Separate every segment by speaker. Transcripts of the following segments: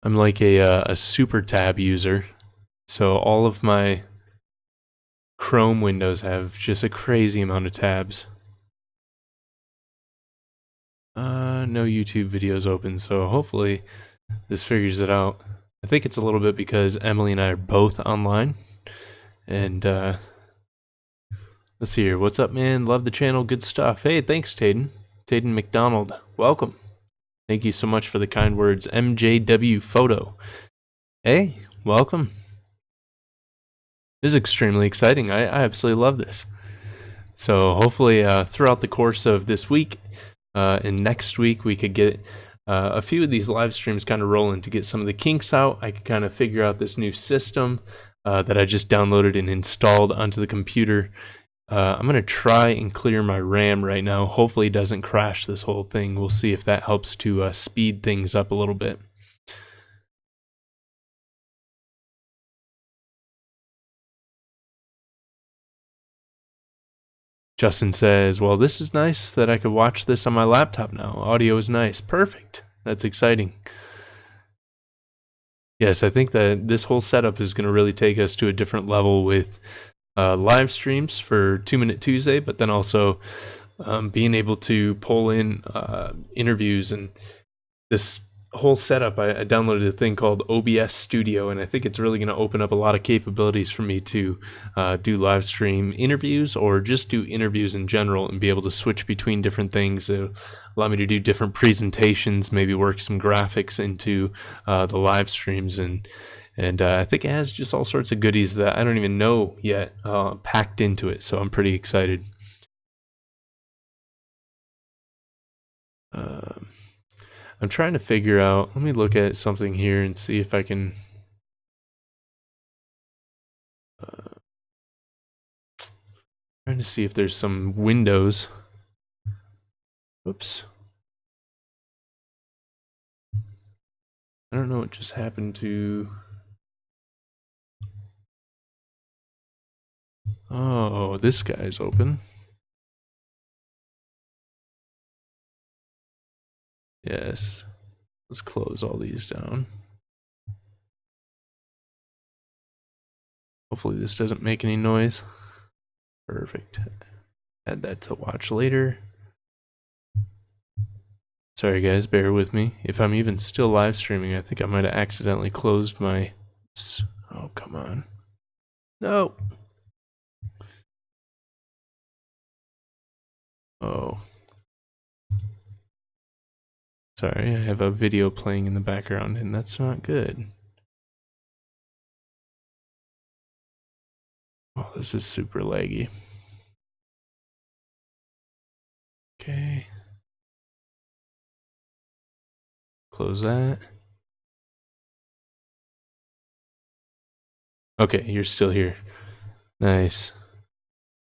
Speaker 1: I'm like a super tab user, so all of my Chrome windows have just a crazy amount of tabs. No YouTube videos open, so hopefully this figures it out. I think it's a little bit because Emily and I are both online, and let's see here. What's up, man? Love the channel. Good stuff. Hey, thanks, Tayden. Tayden McDonald. Welcome. Thank you so much for the kind words. MJW Photo. Hey, welcome. This is extremely exciting. I absolutely love this. So hopefully throughout the course of this week and next week, we could get a few of these live streams kind of rolling to get some of the kinks out. I could kind of figure out this new system that I just downloaded and installed onto the computer. I'm going to try and clear my RAM right now. Hopefully it doesn't crash this whole thing. We'll see if that helps to speed things up a little bit. Justin says, well, this is nice that I could watch this on my laptop now. Audio is nice. Perfect. That's exciting. Yes, I think that this whole setup is going to really take us to a different level with live streams for 2 Minute Tuesday, but then also being able to pull in interviews. And this whole setup, I downloaded a thing called OBS Studio, and I think it's really going to open up a lot of capabilities for me to do live stream interviews or just do interviews in general and be able to switch between different things. It'll allow me to do different presentations, maybe work some graphics into the live streams, and I think it has just all sorts of goodies that I don't even know yet packed into it, so I'm pretty excited. I'm trying to figure out, let me look at something here and see if I can trying to see if there's some windows. Whoops. I don't know what just happened to... Oh, this guy's open. Yes. Let's close all these down. Hopefully this doesn't make any noise. Perfect. Add that to watch later. Sorry guys, bear with me. If I'm even still live streaming, I think I might have accidentally closed my... Oh, come on. No! Oh. Sorry, I have a video playing in the background, and that's not good. Oh, this is super laggy. Okay. Close that. Okay, you're still here. Nice.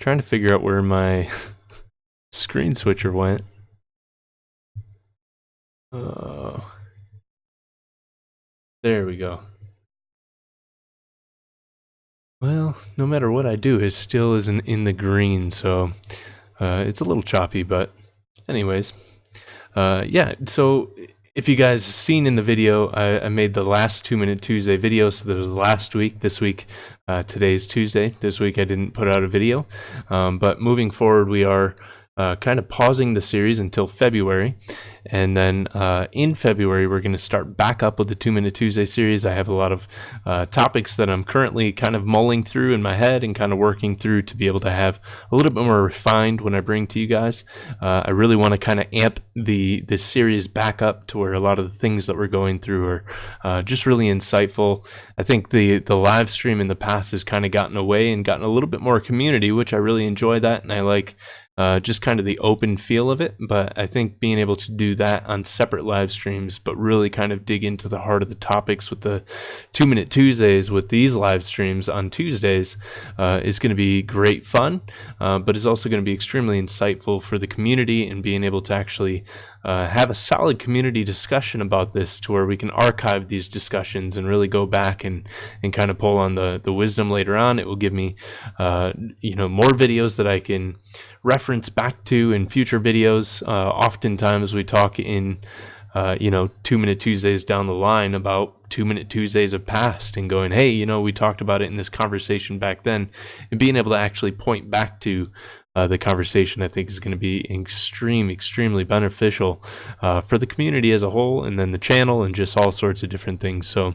Speaker 1: Trying to figure out where my screen switcher went. There we go. Well, no matter what I do, it still isn't in the green, so it's a little choppy, but anyways. Yeah, so if you guys have seen in the video, I made the last 2 Minute Tuesday video, so there was last week, this week, today's Tuesday. This week I didn't put out a video, but moving forward we are kind of pausing the series until February, and then in February we're going to start back up with the 2 Minute Tuesday series. I have a lot of topics that I'm currently kind of mulling through in my head and kind of working through to be able to have a little bit more refined when I bring to you guys. I really want to kind of amp this series back up to where a lot of the things that we're going through are just really insightful. I think the live stream in the past has kind of gotten away and gotten a little bit more community, which I really enjoy that, and I like just kind of the open feel of it. But I think being able to do that on separate live streams, but really kind of dig into the heart of the topics with the 2 Minute Tuesdays with these live streams on Tuesdays is going to be great fun, but is also going to be extremely insightful for the community, and being able to actually have a solid community discussion about this to where we can archive these discussions and really go back and kind of pull on the wisdom later on. It will give me more videos that I can reference back to in future videos. Oftentimes we talk in 2-Minute Tuesdays down the line about 2-Minute Tuesdays have passed and going, hey, we talked about it in this conversation back then, and being able to actually point back to the conversation, I think, is going to be extremely beneficial for the community as a whole, and then the channel, and just all sorts of different things. So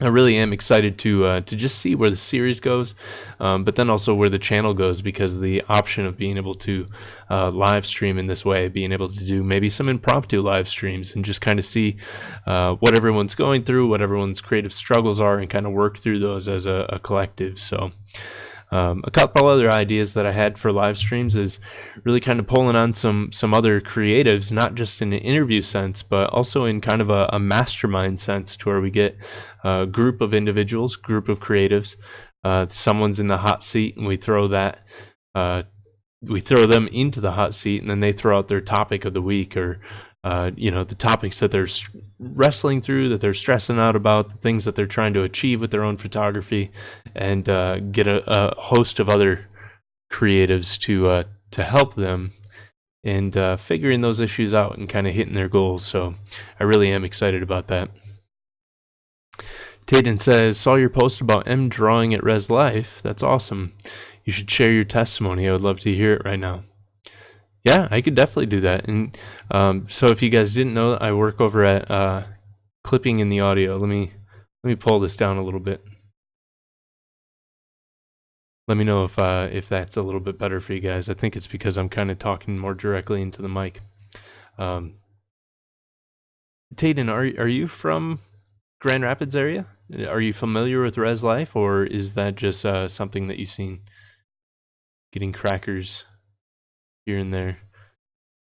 Speaker 1: I really am excited to just see where the series goes, but then also where the channel goes, because the option of being able to live stream in this way, being able to do maybe some impromptu live streams and just kind of see what everyone's going through, what everyone's creative struggles are, and kind of work through those as a collective. So a couple other ideas that I had for live streams is really kind of pulling on some other creatives, not just in an interview sense, but also in kind of a mastermind sense, to where we get a group of individuals, group of creatives. Someone's in the hot seat, and we throw them into the hot seat, and then they throw out their topic of the week, or the topics that they're wrestling through, that they're stressing out about, the things that they're trying to achieve with their own photography, and get a host of other creatives to help them and figuring those issues out and kind of hitting their goals. So I really am excited about that. Tayden says, saw your post about M drawing at Res Life. That's awesome. You should share your testimony. I would love to hear it right now. Yeah, I could definitely do that. And so if you guys didn't know, I work over at clipping in the audio. Let me pull this down a little bit. Let me know if that's a little bit better for you guys. I think it's because I'm kind of talking more directly into the mic. Tayden, are you from Grand Rapids area? Are you familiar with Res Life, or is that just something that you've seen? Getting crackers here and there.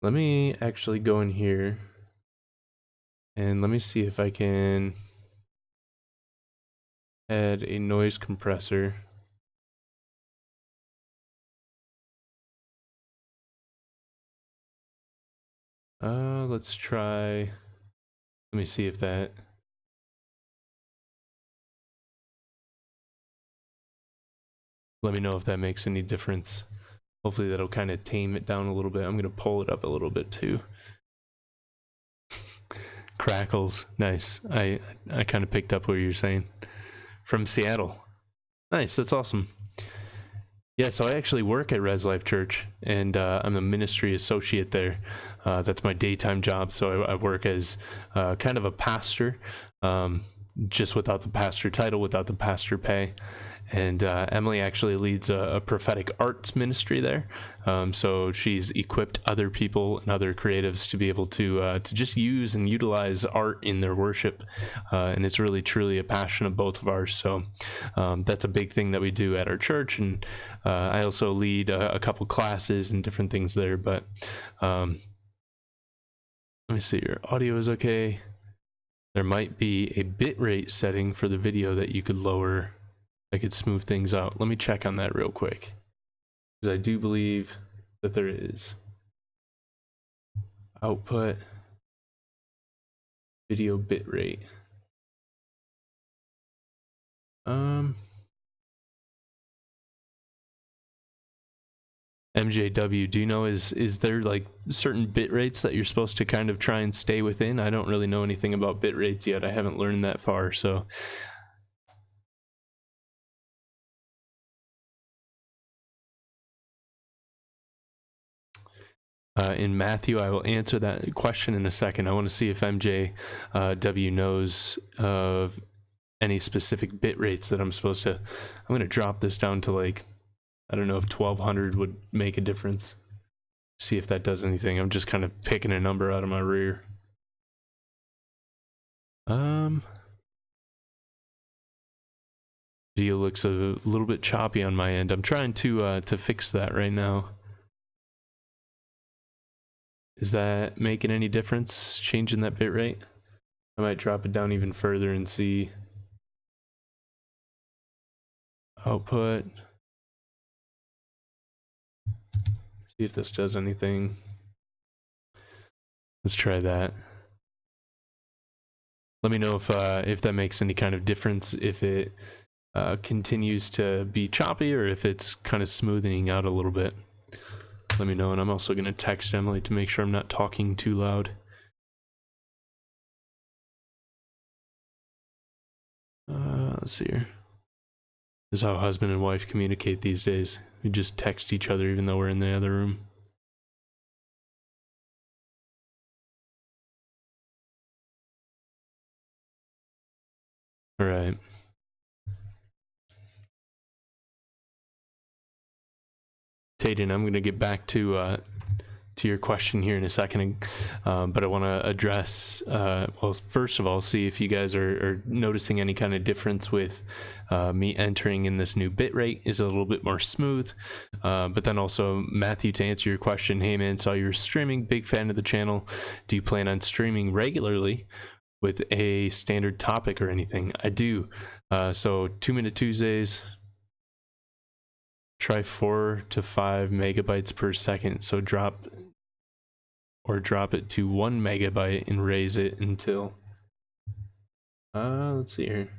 Speaker 1: Let me actually go in here and let me see if I can add a noise compressor. Let's try. Let me see if that. Let me know if that makes any difference. Hopefully that'll kind of tame it down a little bit. I'm going to pull it up a little bit too. Crackles. Nice. I kind of picked up what you're saying. From Seattle. Nice. That's awesome. Yeah, so I actually work at Res Life Church, and I'm a ministry associate there. That's my daytime job. So I work as kind of a pastor, just without the pastor title, without the pastor pay. And Emily actually leads a prophetic arts ministry there. So she's equipped other people and other creatives to be able to just use and utilize art in their worship. And it's really, truly a passion of both of ours. So that's a big thing that we do at our church. And I also lead a couple classes and different things there. But let me see, your audio is okay. There might be a bitrate setting for the video that you could lower. I could smooth things out. Let me check on that real quick, because I do believe that there is. Output, video bitrate. MJW, do you know, is there like certain bit rates that you're supposed to kind of try and stay within? I don't really know anything about bit rates yet. I haven't learned that far, so. In Matthew, I will answer that question in a second. I want to see if MJW knows of any specific bit rates that I'm supposed to. I'm going to drop this down to, like, I don't know if 1200 would make a difference. See if that does anything. I'm just kind of picking a number out of my rear. Video looks a little bit choppy on my end. I'm trying to fix that right now. Is that making any difference, changing that bit rate? I might drop it down even further and see. Output. See if this does anything. Let's try that. Let me know if that makes any kind of difference, if it continues to be choppy, or if it's kind of smoothing out a little bit. Let me know, and I'm also going to text Emily to make sure I'm not talking too loud. Let's see here. This is how husband and wife communicate these days. We just text each other even though we're in the other room. All right. Tayden, I'm going to get back to your question here in a second, but I want to address, well, first of all, see if you guys are noticing any kind of difference with me entering in this new bitrate. Is it a little bit more smooth? But then also, Matthew, to answer your question, hey man, saw you were streaming, big fan of the channel. Do you plan on streaming regularly with a standard topic or anything? I do. So 2 Minute Tuesdays, try 4 to 5 megabytes per second. So drop it to 1 megabyte and raise it until let's see here.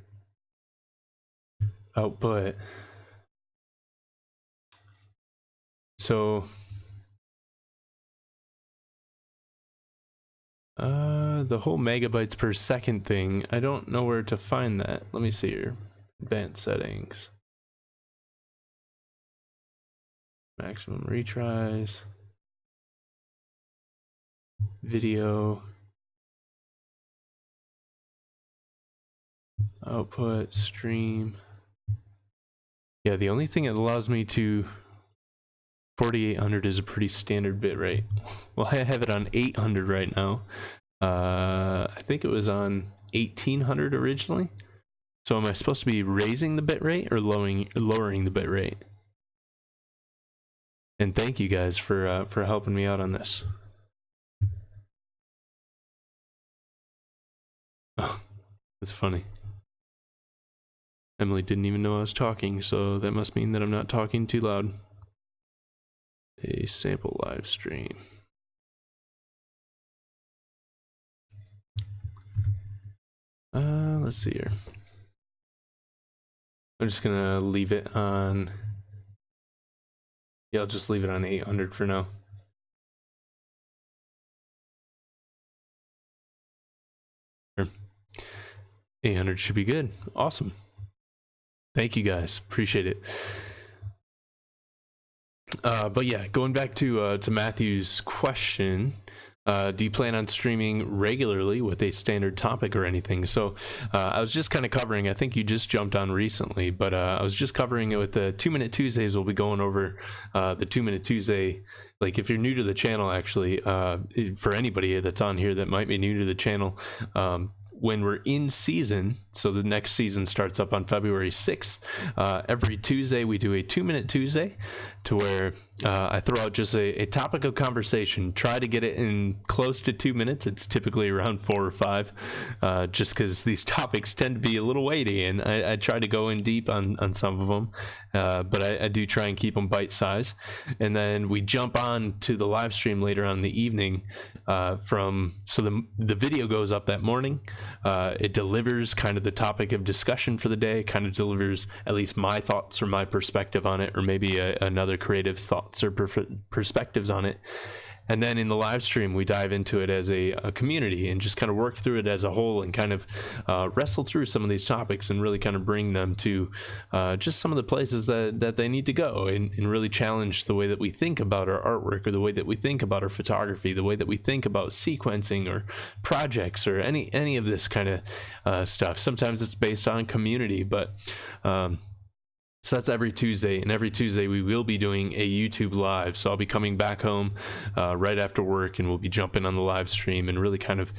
Speaker 1: Output. So the whole megabytes per second thing, I don't know where to find that. Let me see here. Advanced settings. Maximum retries. Video. Output, stream. Yeah, the only thing that allows me to 4800 is a pretty standard bit rate. Well, I have it on 800 right now. I think it was on 1800 originally. So am I supposed to be raising the bit rate or lowering the bit rate? And thank you guys for helping me out on this. Oh, that's funny. Emily didn't even know I was talking, so that must mean that I'm not talking too loud. A sample live stream. Let's see here. I'm just gonna leave it on. Yeah, I'll just leave it on 800 for now. Sure. 800 should be good. Awesome. Thank you guys. Appreciate it. But yeah, going back to Matthew's question, do you plan on streaming regularly with a standard topic or anything? So I was just kind of covering, I think you just jumped on recently, but I was just covering it with the 2 Minute Tuesdays. We'll be going over the 2 Minute Tuesday. Like if you're new to the channel, actually, for anybody that's on here that might be new to the channel, when we're in season, so the next season starts up on February 6th, every Tuesday we do a 2 Minute Tuesday, to where I throw out just a topic of conversation, try to get it in close to 2 minutes. It's typically around 4 or 5, just because these topics tend to be a little weighty, and I try to go in deep on some of them, but I do try and keep them bite-sized. And then we jump on to the live stream later on in the evening, so the video goes up that morning. It delivers kind of the topic of discussion for the day, kind of delivers at least my thoughts or my perspective on it, or maybe another creative's thoughts or perspectives on it. And then in the live stream, we dive into it as a community and just kind of work through it as a whole and kind of wrestle through some of these topics and really kind of bring them to just some of the places that they need to go, and really challenge the way that we think about our artwork, or the way that we think about our photography, the way that we think about sequencing or projects or any of this kind of stuff. Sometimes it's based on community, but so that's every Tuesday, and every Tuesday we will be doing a YouTube live. So I'll be coming back home right after work, and we'll be jumping on the live stream and really kind of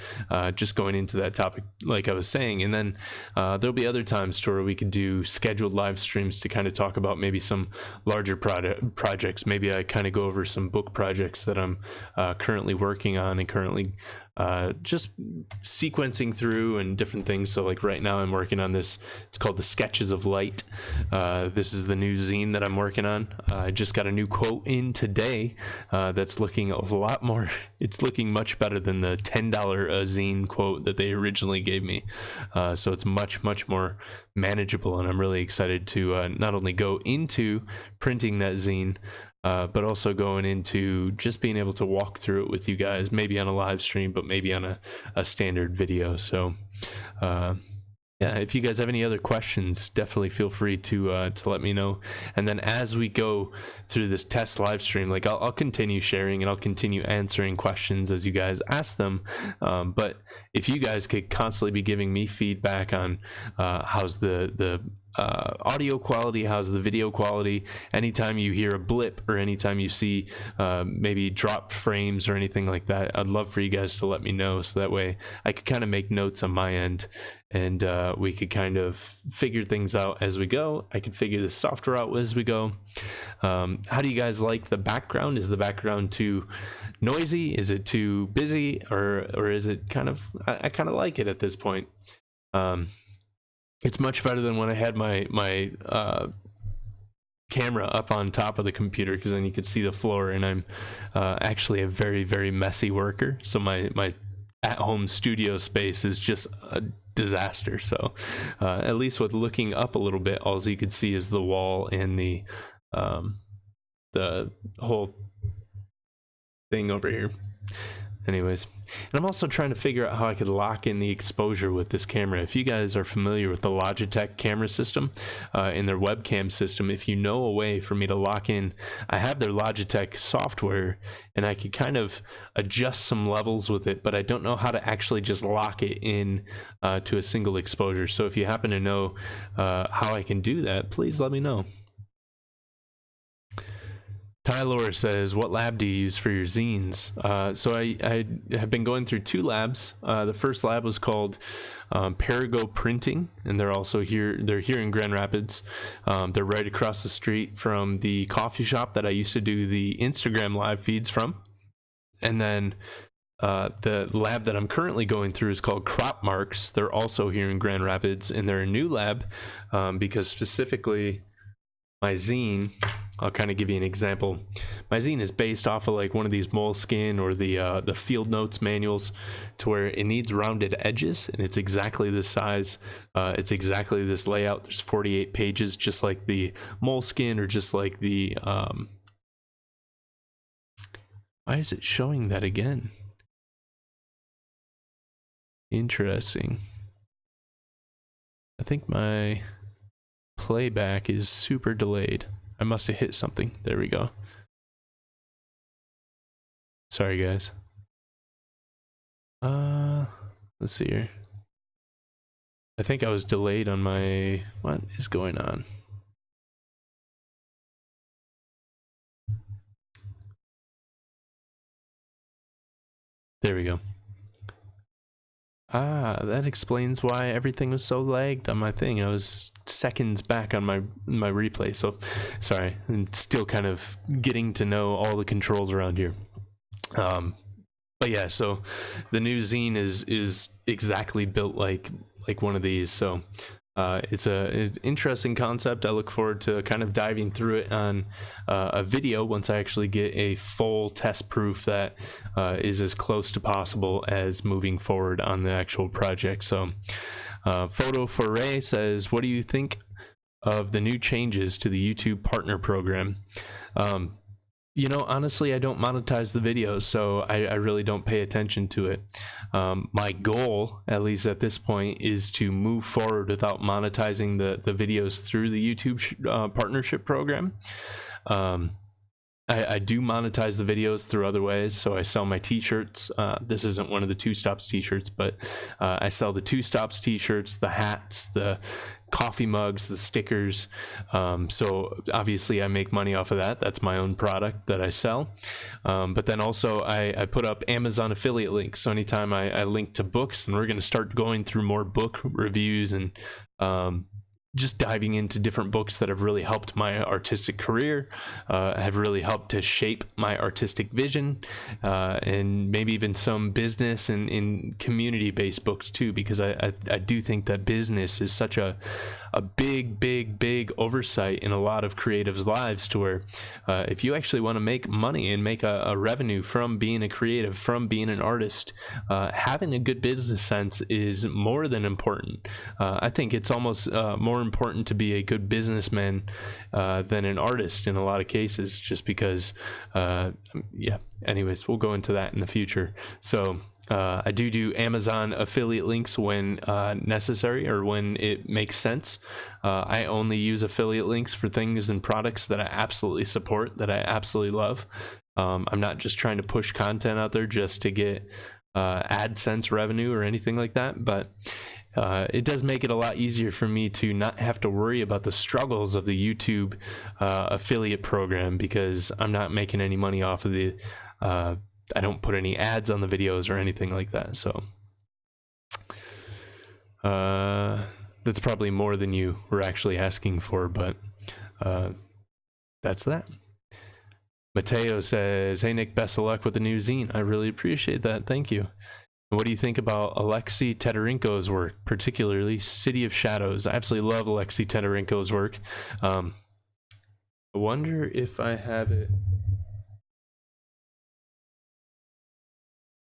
Speaker 1: just going into that topic like I was saying. And then there'll be other times to where we could do scheduled live streams to kind of talk about maybe some larger projects. Maybe I kind of go over some book projects that I'm currently working on and currently just sequencing through and different things. So like right now I'm working on this, it's called The Sketches of Light. This is the new zine that I'm working on. I just got a new quote in today that's looking a lot more, it's looking much better than the $10 zine quote that they originally gave me. So it's much more manageable, and I'm really excited to not only go into printing that zine, but also going into just being able to walk through it with you guys, maybe on a live stream, but maybe on a standard video. So yeah, if you guys have any other questions, definitely feel free to let me know. And then as we go through this test live stream, like I'll continue sharing and I'll continue answering questions as you guys ask them. But if you guys could constantly be giving me feedback on how's the audio quality, how's the video quality, anytime you hear a blip or anytime you see maybe drop frames or anything like that, I'd love for you guys to let me know, so that way I could kind of make notes on my end, and we could kind of figure things out as we go. I could figure the software out as we go. How do you guys like the background? Is the background too noisy? Is it too busy? Or is it kind of, I kind of like it at this point. It's much better than when I had my camera up on top of the computer, because then you could see the floor, and I'm actually a very, very messy worker. So my at-home studio space is just a disaster. So at least with looking up a little bit, all you could see is the wall and the whole thing over here. Anyways, and I'm also trying to figure out how I could lock in the exposure with this camera. If you guys are familiar with the Logitech camera system in their webcam system, if you know a way for me to lock in, I have their Logitech software and I could kind of adjust some levels with it, but I don't know how to actually just lock it in to a single exposure. So if you happen to know how I can do that, please let me know. Tyler says, what lab do you use for your zines? So I have been going through 2 labs. The first lab was called Perigo Printing, and they're also here. They're here in Grand Rapids. They're right across the street from the coffee shop that I used to do the Instagram live feeds from. And then the lab that I'm currently going through is called Crop Marks. They're also here in Grand Rapids, and they're a new lab because specifically my zine, I'll kind of give you an example. My zine is based off of like one of these Moleskine or the Field Notes manuals, to where it needs rounded edges, and it's exactly this size. It's exactly this layout. There's 48 pages, just like the Moleskine, or just like the why is it showing that again? Interesting. I think my playback is super delayed. I must have hit something. There we go. Sorry, guys. Let's see here. I think I was delayed on my... What is going on? There we go. That explains why everything was so lagged on my thing. I was seconds back on my replay, so sorry. I'm still kind of getting to know all the controls around here. But yeah, so the new zine is exactly built like one of these. So it's an interesting concept. I look forward to kind of diving through it on a video once I actually get a full test proof that is as close to possible as moving forward on the actual project. So Photo Foray says, what do you think of the new changes to the YouTube partner program? You know, honestly, I don't monetize the videos, so I really don't pay attention to it. My goal, at least at this point, is to move forward without monetizing the videos through the YouTube partnership program. I do monetize the videos through other ways, so I sell my t-shirts. This isn't one of the Two Stops t-shirts, but I sell the Two Stops t-shirts, the hats, the coffee mugs, the stickers. So obviously I make money off of that. That's my own product that I sell. But then also I put up Amazon affiliate links. So anytime I link to books, and we're going to start going through more book reviews and just diving into different books that have really helped my artistic career, have really helped to shape my artistic vision, and maybe even some business and in community-based books too, because I do think that business is such a big oversight in a lot of creatives' lives, to where if you actually want to make money and make a revenue from being a creative, from being an artist, having a good business sense is more than important. I think it's almost more important to be a good businessman than an artist in a lot of cases, just because yeah, anyways, we'll go into that in the future. So I do Amazon affiliate links when necessary or when it makes sense. I only use affiliate links for things and products that I absolutely support, that I absolutely love. I'm not just trying to push content out there just to get AdSense revenue or anything like that, but it does make it a lot easier for me to not have to worry about the struggles of the YouTube affiliate program, because I'm not making any money off of the I don't put any ads on the videos or anything like that. So that's probably more than you were actually asking for, but that's that. Mateo says, hey Nick, best of luck with the new zine. I really appreciate that. Thank you. What do you think about Alexei Teterenko's work, particularly City of Shadows? I absolutely love Alexei Teterenko's work. I wonder if I have it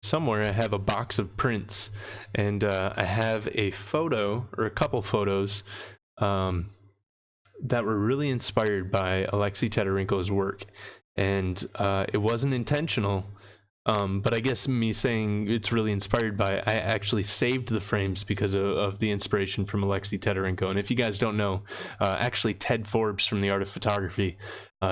Speaker 1: somewhere. I have a box of prints, and I have a photo, or a couple photos, that were really inspired by Alexei Teterenko's work. And it wasn't intentional. But I guess me saying it's really inspired by, I actually saved the frames because of the inspiration from Alexei Teterenko. And if you guys don't know, actually Ted Forbes from The Art of Photography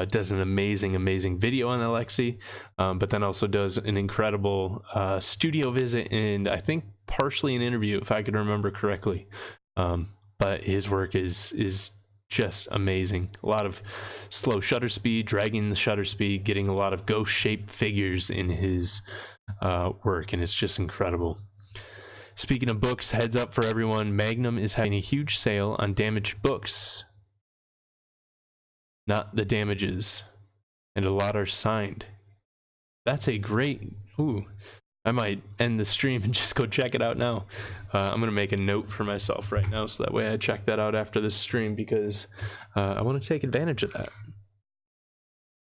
Speaker 1: does an amazing video on Alexei, but then also does an incredible studio visit and I think partially an interview, if I can remember correctly. But his work is just amazing. A lot of slow shutter speed, dragging the shutter speed, getting a lot of ghost shaped figures in his work, and it's just incredible. Speaking of books, heads up for everyone, Magnum is having a huge sale on damaged books, not the damages, and a lot are signed. That's a great, I might end the stream and just go check it out now. I'm going to make a note for myself right now so that way I check that out after this stream, because I want to take advantage of that.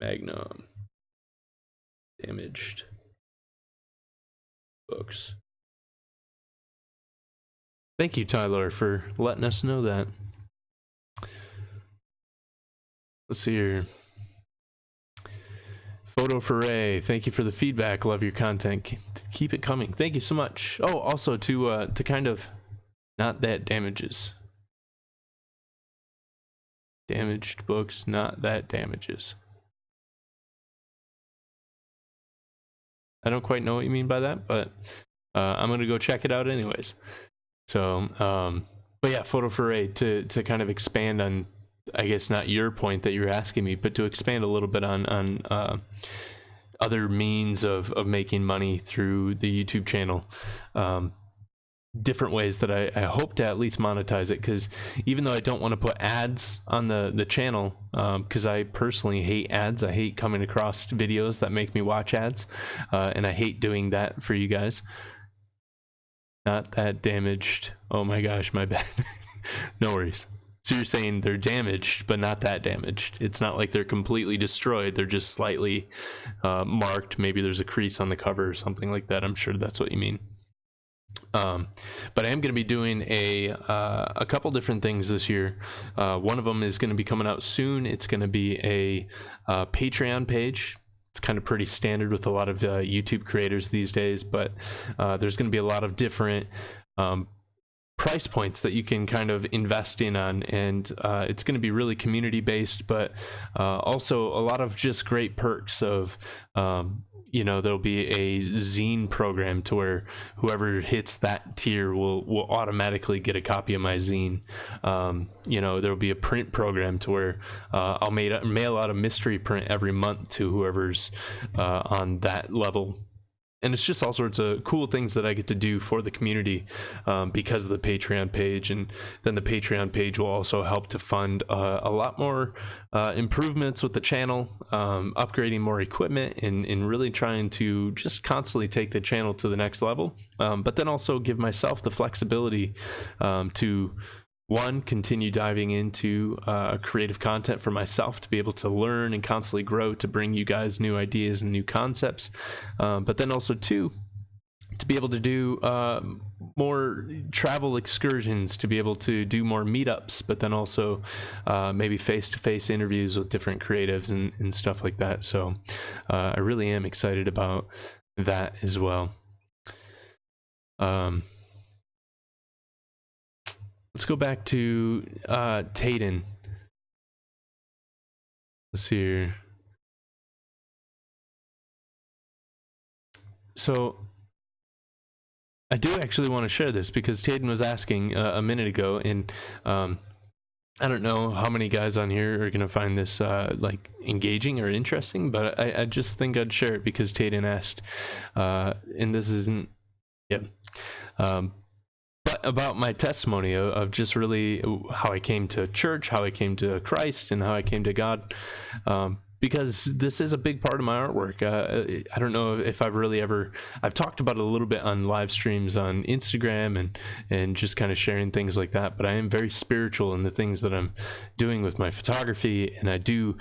Speaker 1: Magnum. Damaged books. Thank you, Tyler, for letting us know that. Let's see here. Photo Foray, thank you for the feedback. Love your content. Keep it coming. Thank you so much. Oh, also to kind of, not that damages. Damaged books, not that damages. I don't quite know what you mean by that, but I'm gonna go check it out anyways. So, but yeah, Photo Foray, to kind of expand on, I guess not your point that you're asking me, but to expand a little bit on other means of making money through the YouTube channel. Different ways that I hope to at least monetize it, because even though I don't want to put ads on the channel, because I personally hate ads. I hate coming across videos that make me watch ads, and I hate doing that for you guys. Not that damaged. Oh my gosh, my bad. No worries. So you're saying they're damaged, but not that damaged. It's not like they're completely destroyed. They're just slightly marked. Maybe there's a crease on the cover or something like that. I'm sure that's what you mean. But I am going to be doing a couple different things this year. One of them is going to be coming out soon. It's going to be a Patreon page. It's kind of pretty standard with a lot of YouTube creators these days, but there's going to be a lot of different price points that you can kind of invest in on, and it's going to be really community based, but also a lot of just great perks of you know, there'll be a zine program to where whoever hits that tier will automatically get a copy of my zine. You know, there'll be a print program to where I'll mail out a mystery print every month to whoever's on that level. And it's just all sorts of cool things that I get to do for the community because of the Patreon page. And then the Patreon page will also help to fund a lot more improvements with the channel, upgrading more equipment, and really trying to just constantly take the channel to the next level. But then also give myself the flexibility to, one, continue diving into creative content for myself, to be able to learn and constantly grow, to bring you guys new ideas and new concepts. But then also, two, to be able to do more travel excursions, to be able to do more meetups, but then also maybe face-to-face interviews with different creatives and stuff like that. So I really am excited about that as well. Let's go back to Tayden. Let's see here. So I do actually want to share this because Tayden was asking a minute ago, and I don't know how many guys on here are gonna find this like engaging or interesting, but I just think I'd share it because Tayden asked, and this isn't, yeah. But about my testimony of just really how I came to church, how I came to Christ, and how I came to God, because this is a big part of my artwork. I don't know if I've talked about it a little bit on live streams on Instagram and just kind of sharing things like that, but I am very spiritual in the things that I'm doing with my photography, and I do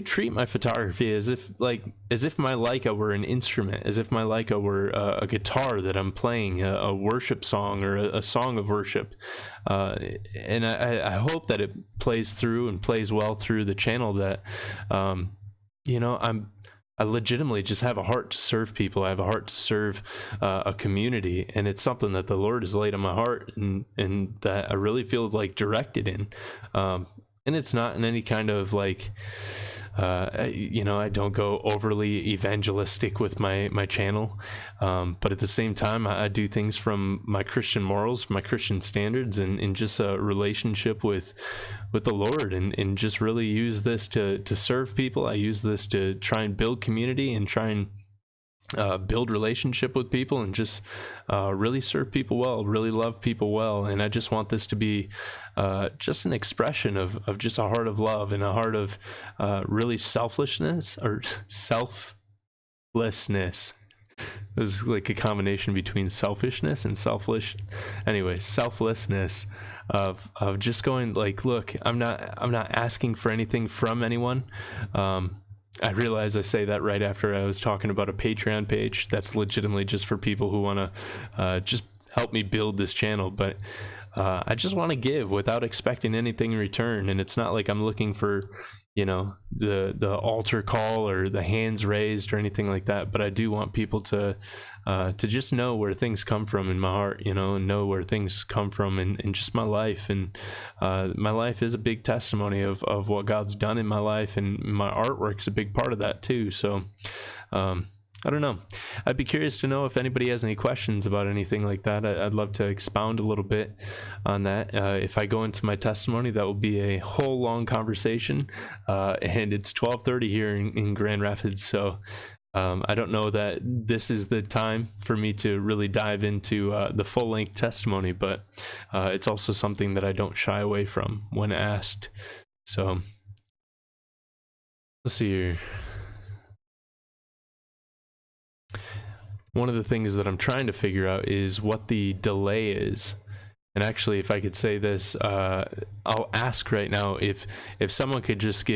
Speaker 1: treat my photography as if my Leica were an instrument, as if my Leica were a guitar that I'm playing, a worship song or a song of worship, and I hope that it plays through and plays well through the channel, that I legitimately just have a heart to serve people. I have a heart to serve a community, and it's something that the Lord has laid on my heart, and that I really feel like directed in. And it's not in any kind of like, I don't go overly evangelistic with my channel, but at the same time, I do things from my Christian morals, my Christian standards, and just a relationship with the Lord, and just really use this to serve people. I use this to try and build community and try and build relationship with people, and just really serve people well, really love people well. And I just want this to be just an expression of just a heart of love and a heart of really selflessness. It was like a combination between selfishness and selflessness of just going like, look, I'm not asking for anything from anyone. I realize I say that right after I was talking about a Patreon page. That's legitimately just for people who want to just help me build this channel. But I just want to give without expecting anything in return. And it's not like I'm looking for, the altar call or the hands raised or anything like that. But I do want people to just know where things come from in my heart, and know where things come from in just my life. And my life is a big testimony of what God's done in my life, and my artwork's a big part of that too. So I don't know. I'd be curious to know if anybody has any questions about anything like that. I'd love to expound a little bit on that. If I go into my testimony, that will be a whole long conversation, and it's 12:30 here in Grand Rapids, so I don't know that this is the time for me to really dive into the full-length testimony, but it's also something that I don't shy away from when asked. So let's see here. One of the things that I'm trying to figure out is what the delay is. And actually, if I could say this, I'll ask right now if someone could just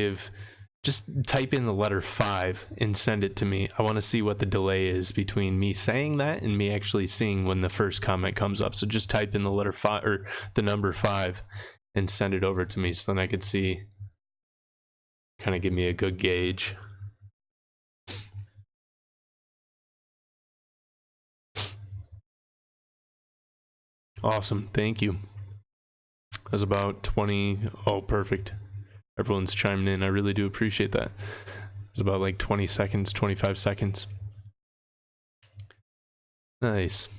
Speaker 1: type in the letter 5 and send it to me. I want to see what the delay is between me saying that and me actually seeing when the first comment comes up. So just type in the letter 5 or the number 5 and send it over to me, so then I could see, kind of give me a good gauge. Awesome, thank you. That was about 20. Oh, perfect. Everyone's chiming in. I really do appreciate that. It's about like 20 seconds, 25 seconds. Nice.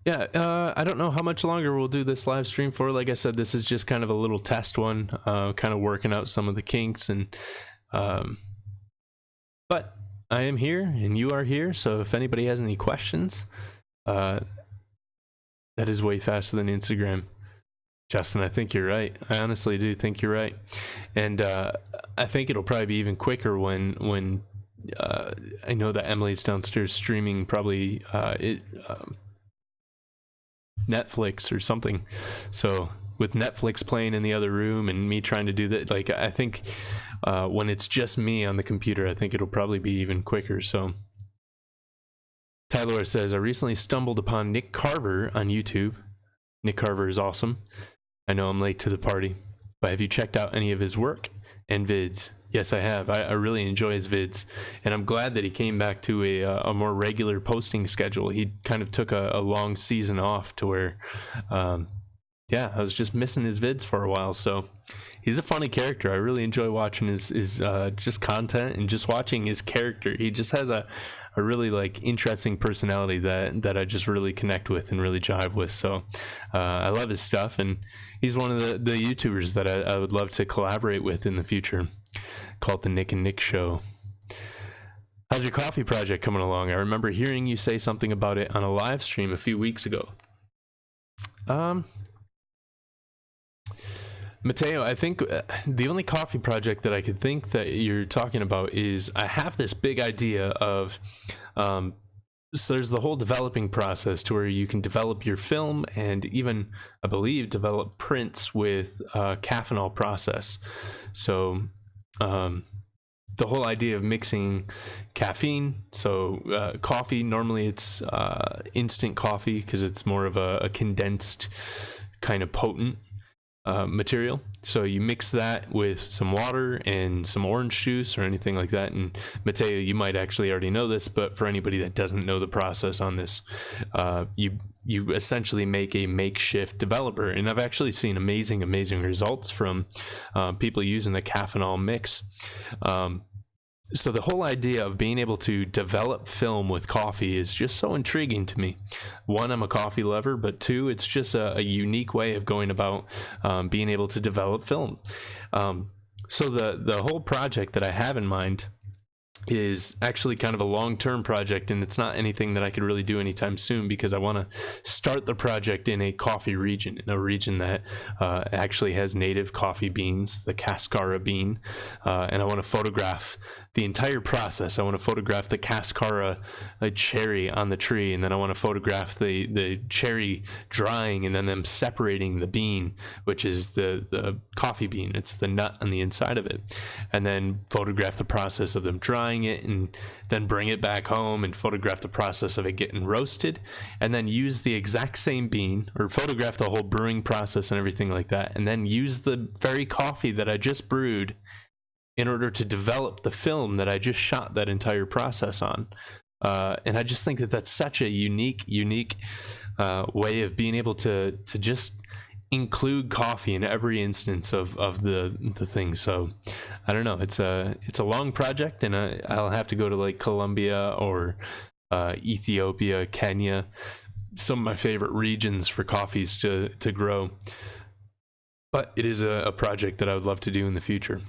Speaker 1: Yeah, I don't know how much longer we'll do this live stream for. Like I said, this is just kind of a little test one, kind of working out some of the kinks, and but I am here and you are here, so if anybody has any questions, that is way faster than Instagram. Justin, I think you're right. I honestly do think you're right. And I think it'll probably be even quicker when I know that Emily's downstairs streaming probably Netflix or something. So with Netflix playing in the other room and me trying to do that, like, I think when it's just me on the computer, I think it'll probably be even quicker. So Tyler says, I recently stumbled upon Nick Carver on YouTube. Nick Carver is awesome. I know I'm late to the party, but have you checked out any of his work and vids? Yes, I have. I really enjoy his vids, and I'm glad that he came back to a more regular posting schedule. He kind of took a long season off to where, yeah, I was just missing his vids for a while. So he's a funny character. I really enjoy watching his just content and just watching his character. He just has a really like interesting personality that I just really connect with and really jive with. So I love his stuff, and he's one of the YouTubers that I would love to collaborate with in the future. Call it the Nick and Nick Show. How's your coffee project coming along? I remember hearing you say something about it on a live stream a few weeks ago. Mateo, I think the only coffee project that I could think that you're talking about is I have this big idea of, so there's the whole developing process to where you can develop your film and even, I believe, develop prints with caffeinol process. So the whole idea of mixing caffeine, so coffee, normally it's instant coffee because it's more of a condensed kind of potent material. So you mix that with some water and some orange juice or anything like that. And Mateo, you might actually already know this, but for anybody that doesn't know the process on this, you essentially make a makeshift developer. And I've actually seen amazing results from people using the caffeinol mix. So the whole idea of being able to develop film with coffee is just so intriguing to me. One, I'm a coffee lover, but two, it's just a unique way of going about being able to develop film. So the whole project that I have in mind is actually kind of a long-term project, and it's not anything that I could really do anytime soon because I want to start the project in a coffee region, in a region that actually has native coffee beans, the Cascara bean, and I want to photograph the entire process. I want to photograph the Cascara cherry on the tree, and then I want to photograph the cherry drying and then them separating the bean, which is the coffee bean. It's the nut on the inside of it, and then photograph the process of them drying it, and then bring it back home and photograph the process of it getting roasted, and then use the exact same bean, or photograph the whole brewing process and everything like that, and then use the very coffee that I just brewed in order to develop the film that I just shot that entire process on. And I just think that that's such a unique way of being able to just include coffee in every instance of the thing. So I don't know, it's a long project, and I'll have to go to like Colombia or Ethiopia, Kenya, some of my favorite regions for coffees to grow. But it is a project that I would love to do in the future.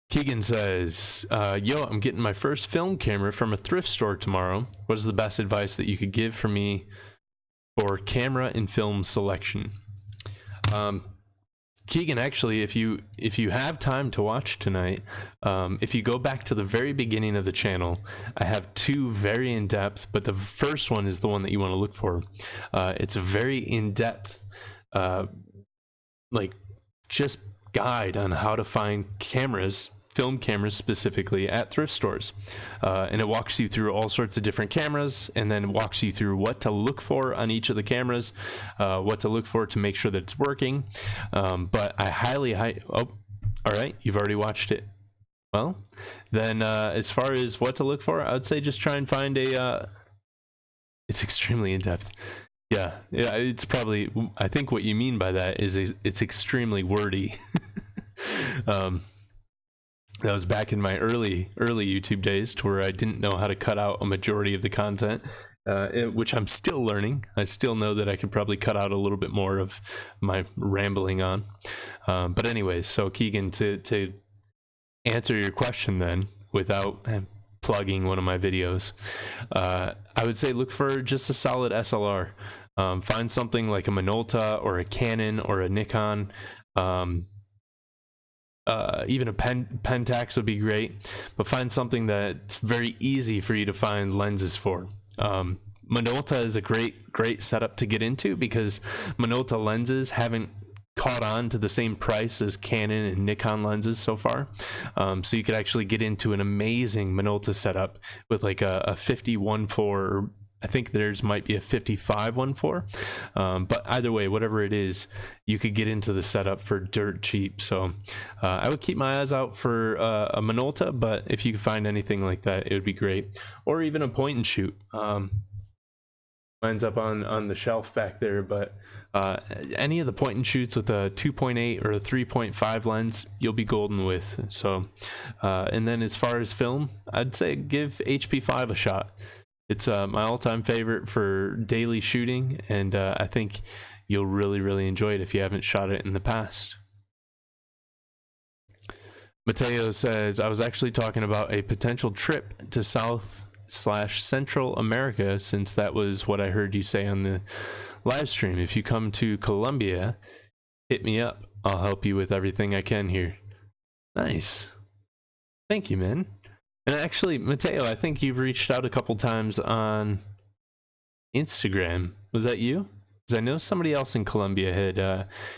Speaker 1: Keegan says, yo, I'm getting my first film camera from a thrift store tomorrow. What is the best advice that you could give for me for camera and film selection? Keegan, actually, if you have time to watch tonight, if you go back to the very beginning of the channel, I have two very in-depth, but the first one is the one that you want to look for. It's a very in-depth, like, just guide on how to find cameras, film cameras specifically, at thrift stores, and it walks you through all sorts of different cameras, and then walks you through what to look for on each of the cameras, what to look for to make sure that it's working. But I highly oh, all right, you've already watched it. Well, then as far as what to look for, I would say just try and find a it's extremely in-depth. Yeah, it's probably, I think what you mean by that is it's extremely wordy. That was back in my early YouTube days, to where I didn't know how to cut out a majority of the content, which I'm still learning. I still know that I could probably cut out a little bit more of my rambling on. But anyways, so Keegan, to answer your question then, without plugging one of my videos, I would say look for just a solid SLR. Find something like a Minolta or a Canon or a Nikon. Even a Pentax would be great, but find something that's very easy for you to find lenses for. Minolta is a great setup to get into, because Minolta lenses haven't caught on to the same price as Canon and Nikon lenses so far. So you could actually get into an amazing Minolta setup with like a 51.4, I think theirs might be a 55 1.4, but either way, whatever it is, you could get into the setup for dirt cheap. So I would keep my eyes out for a Minolta, but if you could find anything like that, it would be great. Or even a point and shoot. Mine's up on the shelf back there, but any of the point and shoots with a 2.8 or a 3.5 lens, you'll be golden with. So and then as far as film, I'd say give HP5 a shot. It's my all-time favorite for daily shooting, and I think you'll really enjoy it if you haven't shot it in the past. Mateo says, I was actually talking about a potential trip to South/Central America, since that was what I heard you say on the live stream. If you come to Colombia, hit me up. I'll help you with everything I can here. Nice. Thank you, man. And actually, Mateo, I think you've reached out a couple times on Instagram. Was that you? Because I know somebody else in Colombia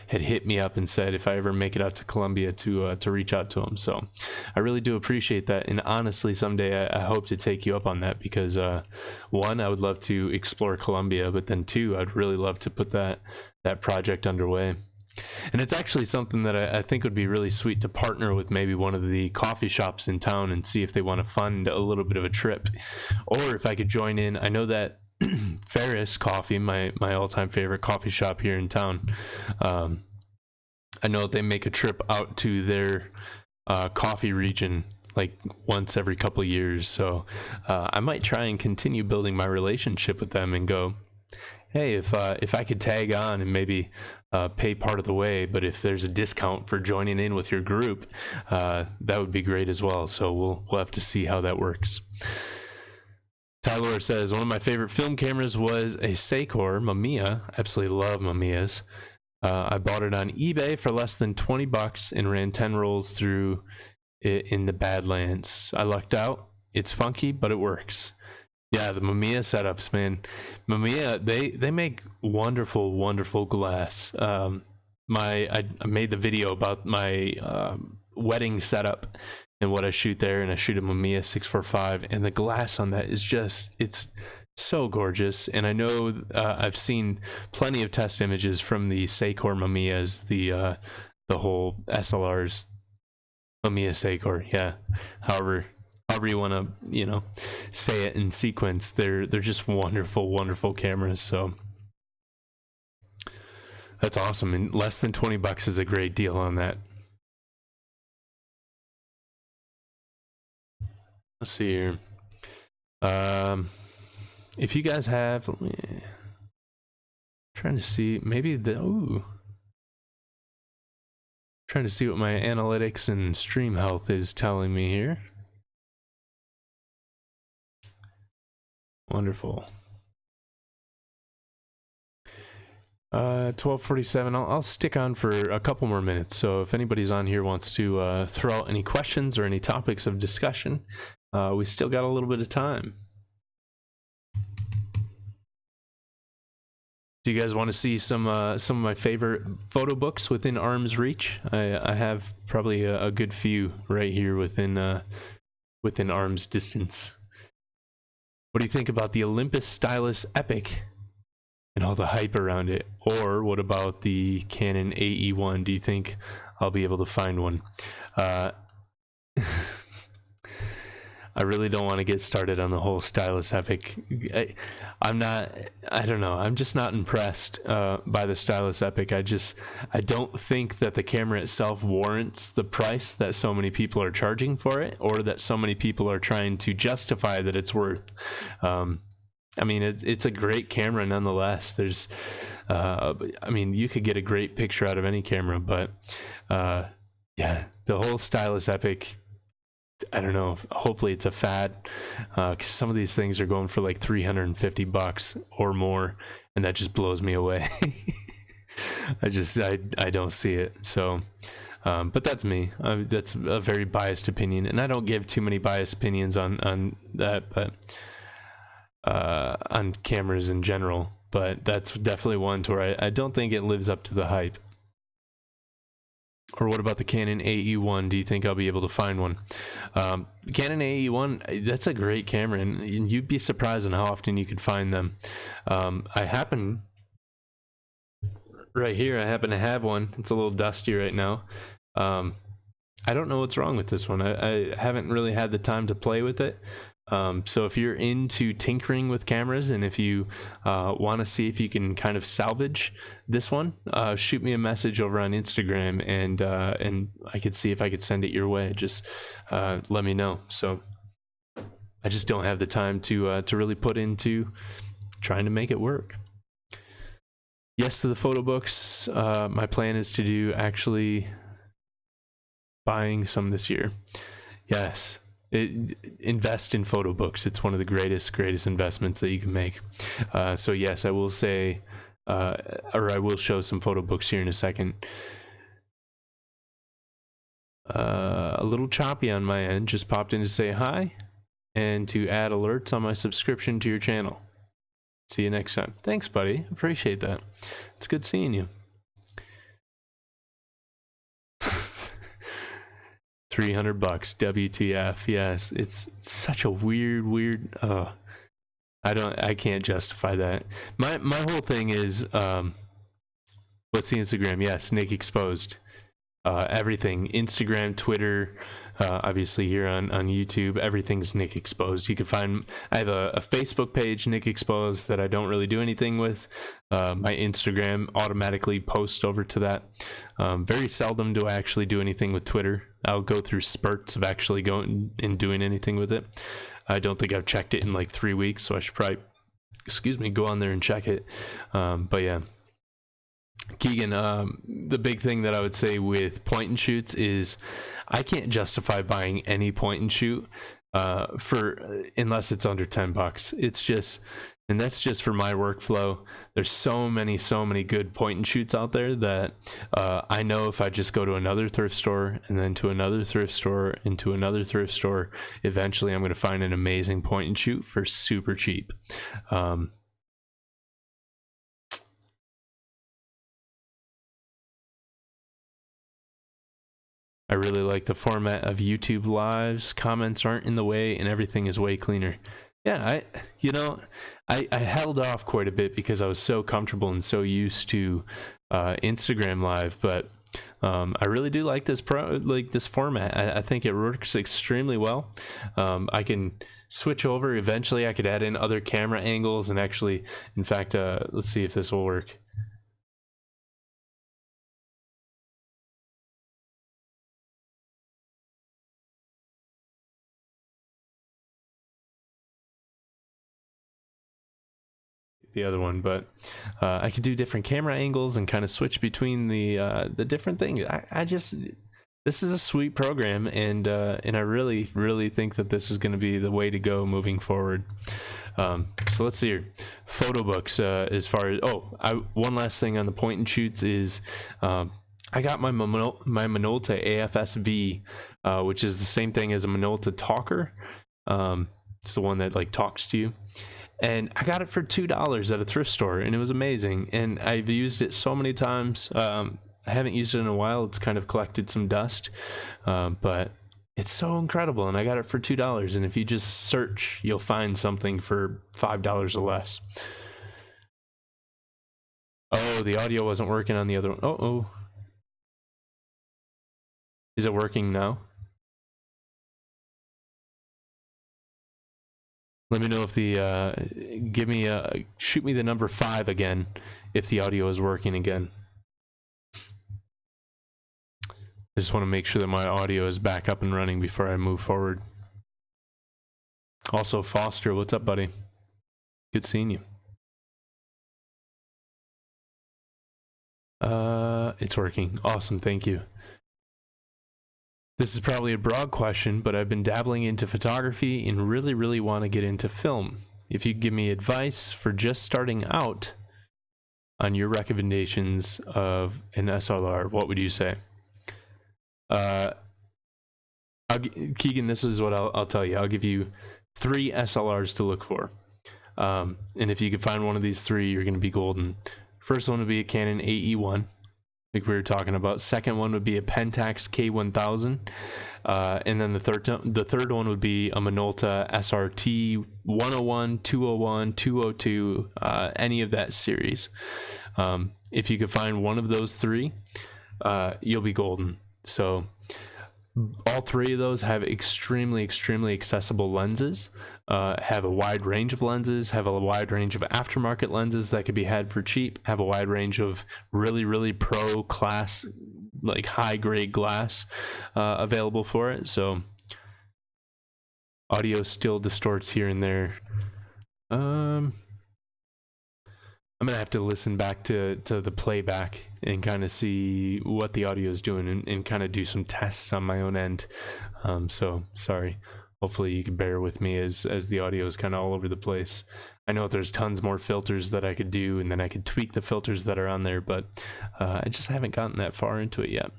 Speaker 1: had hit me up and said if I ever make it out to Colombia to reach out to them. So I really do appreciate that. And honestly, someday I hope to take you up on that, because one, I would love to explore Colombia, but then two, I'd really love to put that project underway. And it's actually something that I think would be really sweet to partner with maybe one of the coffee shops in town and see if they want to fund a little bit of a trip, or if I could join in. I know that Ferris Coffee, my all-time favorite coffee shop here in town, I know they make a trip out to their coffee region like once every couple of years. So I might try and continue building my relationship with them and go, hey, if I could tag on and maybe pay part of the way, but if there's a discount for joining in with your group, that would be great as well. So we'll have to see how that works. Tyler says, one of my favorite film cameras was a Seikor Mamiya. Absolutely love Mamiyas. I bought it on eBay for less than $20 and ran 10 rolls through it in the Badlands. I lucked out. It's funky, but it works. Yeah, the Mamiya setups, man. Mamiya, they make wonderful glass. I made the video about my wedding setup and what I shoot there, and I shoot a Mamiya 645, and the glass on that is just, it's so gorgeous. And I know I've seen plenty of test images from the Seikor Mamiyas, the whole SLRs, Mamiya Seikor, yeah. However you want to, say it in sequence, they're just wonderful cameras. So that's awesome, and less than $20 is a great deal on that. Let's see here. If you guys have, trying to see, maybe trying to see what my analytics and stream health is telling me here. Wonderful. 12:47. I'll stick on for a couple more minutes. So if anybody's on here wants to throw out any questions or any topics of discussion, we still got a little bit of time. Do you guys want to see some of my favorite photo books within arm's reach? I have probably a good few right here within arm's distance. What do you think about the Olympus Stylus Epic and all the hype around it? Or what about the Canon AE1? Do you think I'll be able to find one? I really don't want to get started on the whole Stylus Epic. I don't know. I'm just not impressed by the Stylus Epic. I don't think that the camera itself warrants the price that so many people are charging for it, or that so many people are trying to justify that it's worth. I mean, it's a great camera nonetheless. There's, I mean, you could get a great picture out of any camera, but yeah, the whole Stylus Epic, I don't know, hopefully it's a fad, because some of these things are going for like $350 or more, and that just blows me away. I don't see it. So but that's me. That's a very biased opinion, and I don't give too many biased opinions on that, but on cameras in general. But that's definitely one to where I don't think it lives up to the hype. Or what about the Canon AE1? Do you think I'll be able to find one? Canon AE1, that's a great camera, and you'd be surprised on how often you could find them. I happen right here, I happen to have one. It's a little dusty right now. I don't know what's wrong with this one. I haven't really had the time to play with it. So if you're into tinkering with cameras, and if you want to see if you can kind of salvage this one, shoot me a message over on Instagram, and I could see if I could send it your way. Just let me know. So I just don't have the time to really put into trying to make it work. Yes to the photo books. My plan is to do actually buying some this year. Yes. Invest in photo books. It's one of the greatest investments that you can make. So yes, I will say, or I will show some photo books here in a second. A little choppy on my end. Just popped in to say hi and to add alerts on my subscription to your channel. See you next time. Thanks, buddy. Appreciate that. It's good seeing you. 300 bucks, WTF. Yes, it's such a weird I can't justify that. My whole thing is what's the Instagram? Yes, Nick Exposed. Everything, Instagram, Twitter, obviously here on YouTube, everything's Nick Exposed. You can find, I have a Facebook page, Nick Exposed, that I don't really do anything with. My Instagram automatically posts over to that. Very seldom do I actually do anything with Twitter. I'll go through spurts of actually going and doing anything with it. I don't think I've checked it in like 3 weeks, so I should probably, go on there and check it. But yeah. Keegan, the big thing that I would say with point and shoots is I can't justify buying any point and shoot unless it's under 10 bucks. It's just, and that's just for my workflow. There's so many good point and shoots out there that I know if I just go to another thrift store and then to another thrift store and to another thrift store, eventually I'm going to find an amazing point and shoot for super cheap. I really like the format of YouTube lives. Comments aren't in the way and everything is way cleaner. Yeah, I held off quite a bit because I was so comfortable and so used to Instagram live, but I really do like this format. I think it works extremely well. I can switch over. Eventually I could add in other camera angles, and actually, in fact, let's see if this will work. The other one, but I could do different camera angles and kind of switch between the different things. I just, this is a sweet program, and I really think that this is going to be the way to go moving forward. So let's see here, photo books. As far as one last thing on the point and shoots is I got my Minolta AFS-V, which is the same thing as a Minolta talker. It's the one that like talks to you. And I got it for $2 at a thrift store, and it was amazing. And I've used it so many times. I haven't used it in a while. It's kind of collected some dust, but it's so incredible. And I got it for $2. And if you just search, you'll find something for $5 or less. Oh, the audio wasn't working on the other one. Oh. Is it working now? Let me know if shoot me the number 5 again if the audio is working again. I just want to make sure that my audio is back up and running before I move forward. Also, Foster, what's up, buddy? Good seeing you. It's working. Awesome, thank you. This is probably a broad question, but I've been dabbling into photography and really want to get into film. If you give me advice for just starting out on your recommendations of an SLR, what would you say? Keegan, this is what I'll tell you. I'll give you 3 SLRs to look for. And if you can find one of these 3, you're going to be golden. First one would be a Canon AE1. like we were talking about. Second one would be a Pentax K1000, and then the third one would be a Minolta SRT 101, 201, 202, any of that series. If you could find one of those three, you'll be golden. So all three of those have extremely accessible lenses, have a wide range of lenses, have a wide range of aftermarket lenses that could be had for cheap, have a wide range of really pro class, like high grade glass available for it. So audio still distorts here and there. I'm gonna have to listen back to the playback and kind of see what the audio is doing and kind of do some tests on my own end. So sorry. Hopefully you can bear with me as the audio is kind of all over the place. I know there's tons more filters that I could do, and then I could tweak the filters that are on there, but I just haven't gotten that far into it yet.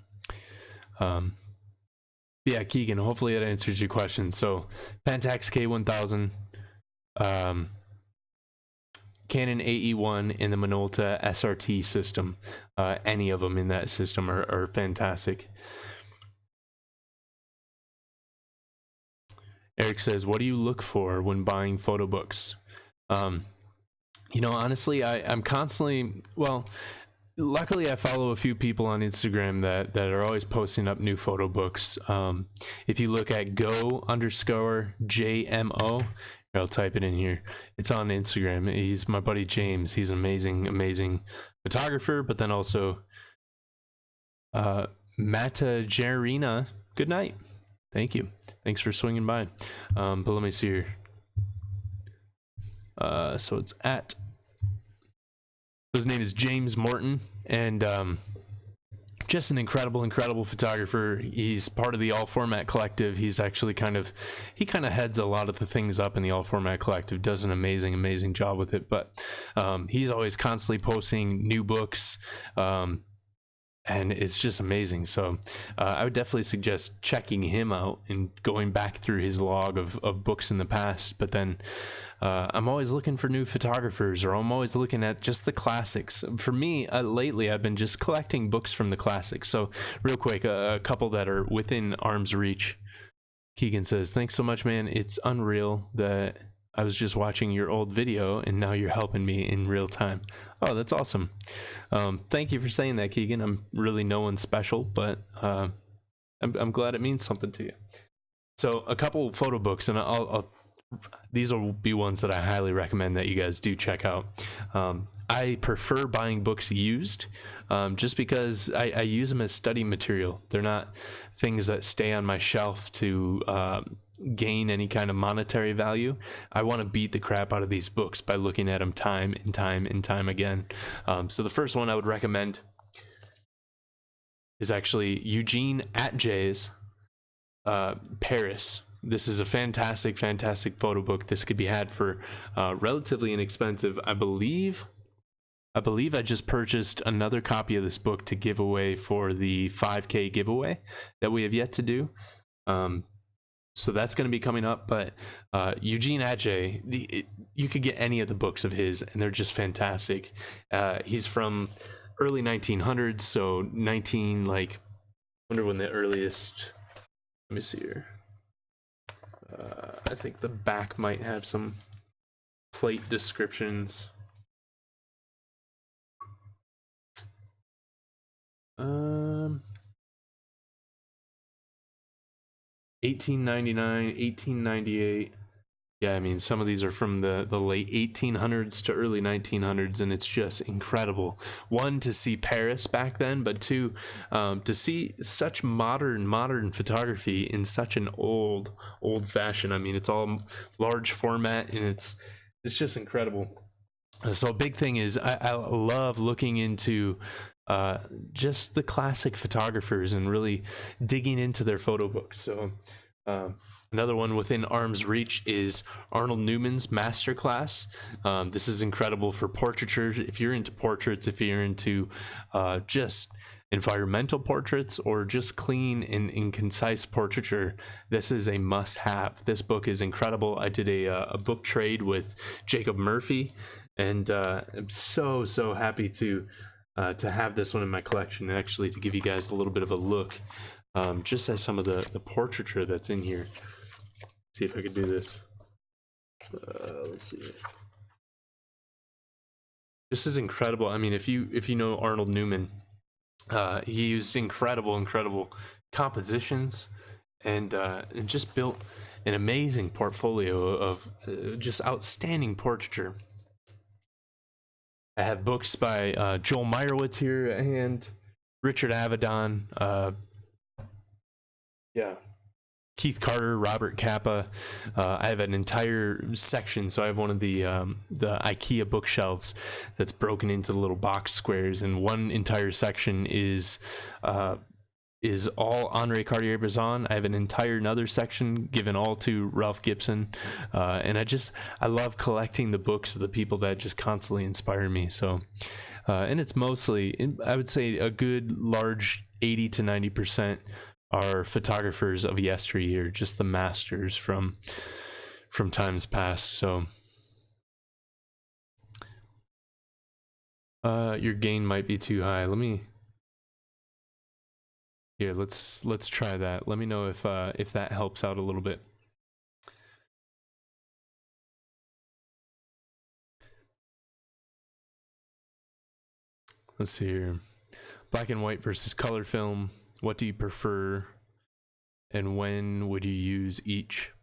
Speaker 1: Yeah, Keegan, hopefully that answers your question. So Pentax K1000, Canon AE1, and the Minolta SRT system. Any of them in that system are fantastic. Eric says, what do you look for when buying photo books? You know, honestly, I'm constantly, well, luckily I follow a few people on Instagram that are always posting up new photo books. If you look at go_JMO, I'll type it in here. It's on Instagram. He's my buddy James. He's an amazing photographer, but then also Mata Jarina. Good night. Thank you. Thanks for swinging by. But let me see here. So it's at, his name is James Morton, and just an incredible photographer. He's part of the All Format Collective. He's actually he kind of heads a lot of the things up in the All Format Collective, does an amazing job with it. But he's always constantly posting new books, and it's just amazing. So I would definitely suggest checking him out and going back through his log of books in the past. But then I'm always looking for new photographers, or I'm always looking at just the classics. For me, lately, I've been just collecting books from the classics. So real quick, a couple that are within arm's reach. Keegan says, thanks so much, man. It's unreal that I was just watching your old video and now you're helping me in real time. Oh, that's awesome. Thank you for saying that, Keegan. I'm really no one special, but I'm glad it means something to you. So a couple photo books, and these will be ones that I highly recommend that you guys do check out. I prefer buying books used, just because I use them as study material. They're not things that stay on my shelf to gain any kind of monetary value. I want to beat the crap out of these books by looking at them time and time again. So the first one I would recommend is actually Eugene Atget's Paris. This is a fantastic photo book. This could be had for relatively inexpensive. I believe I just purchased another copy of this book to give away for the 5K giveaway that we have yet to do. So that's going to be coming up. But Eugene Atget, you could get any of the books of his, and they're just fantastic. He's from early 1900s, so I wonder when the earliest. Let me see here. I think the back might have some plate descriptions. 1899, 1898. Yeah, I mean, some of these are from the late 1800s to early 1900s, and it's just incredible. One, to see Paris back then, but two, to see such modern photography in such an old fashion. I mean, it's all large format, and it's just incredible. So a big thing is I love looking into just the classic photographers and really digging into their photo books. So another one within arm's reach is Arnold Newman's Masterclass. This is incredible for portraiture. If you're into portraits, if you're into just environmental portraits, or just clean and concise portraiture, this is a must-have. This book is incredible. I did a book trade with Jacob Murphy, and I'm so happy to to have this one in my collection, and actually to give you guys a little bit of a look, just at some of the portraiture that's in here. See if I could do this. Let's see. This is incredible. I mean, if you know Arnold Newman, he used incredible compositions, and just built an amazing portfolio of just outstanding portraiture. I have books by Joel Meyerowitz here at hand, Richard Avedon, Keith Carter, Robert Capa. I have an entire section, so I have one of the IKEA bookshelves that's broken into little box squares, and one entire section is all Henri Cartier-Bresson. I have an entire another section given all to Ralph Gibson, and I love collecting the books of the people that just constantly inspire me. So, and it's mostly, I would say, a good large 80 to 90% are photographers of yesteryear, just the masters from times past. So, your gain might be too high. Here, let's try that. Let me know if that helps out a little bit. Let's see here. Black and white versus color film. What do you prefer? And when would you use each?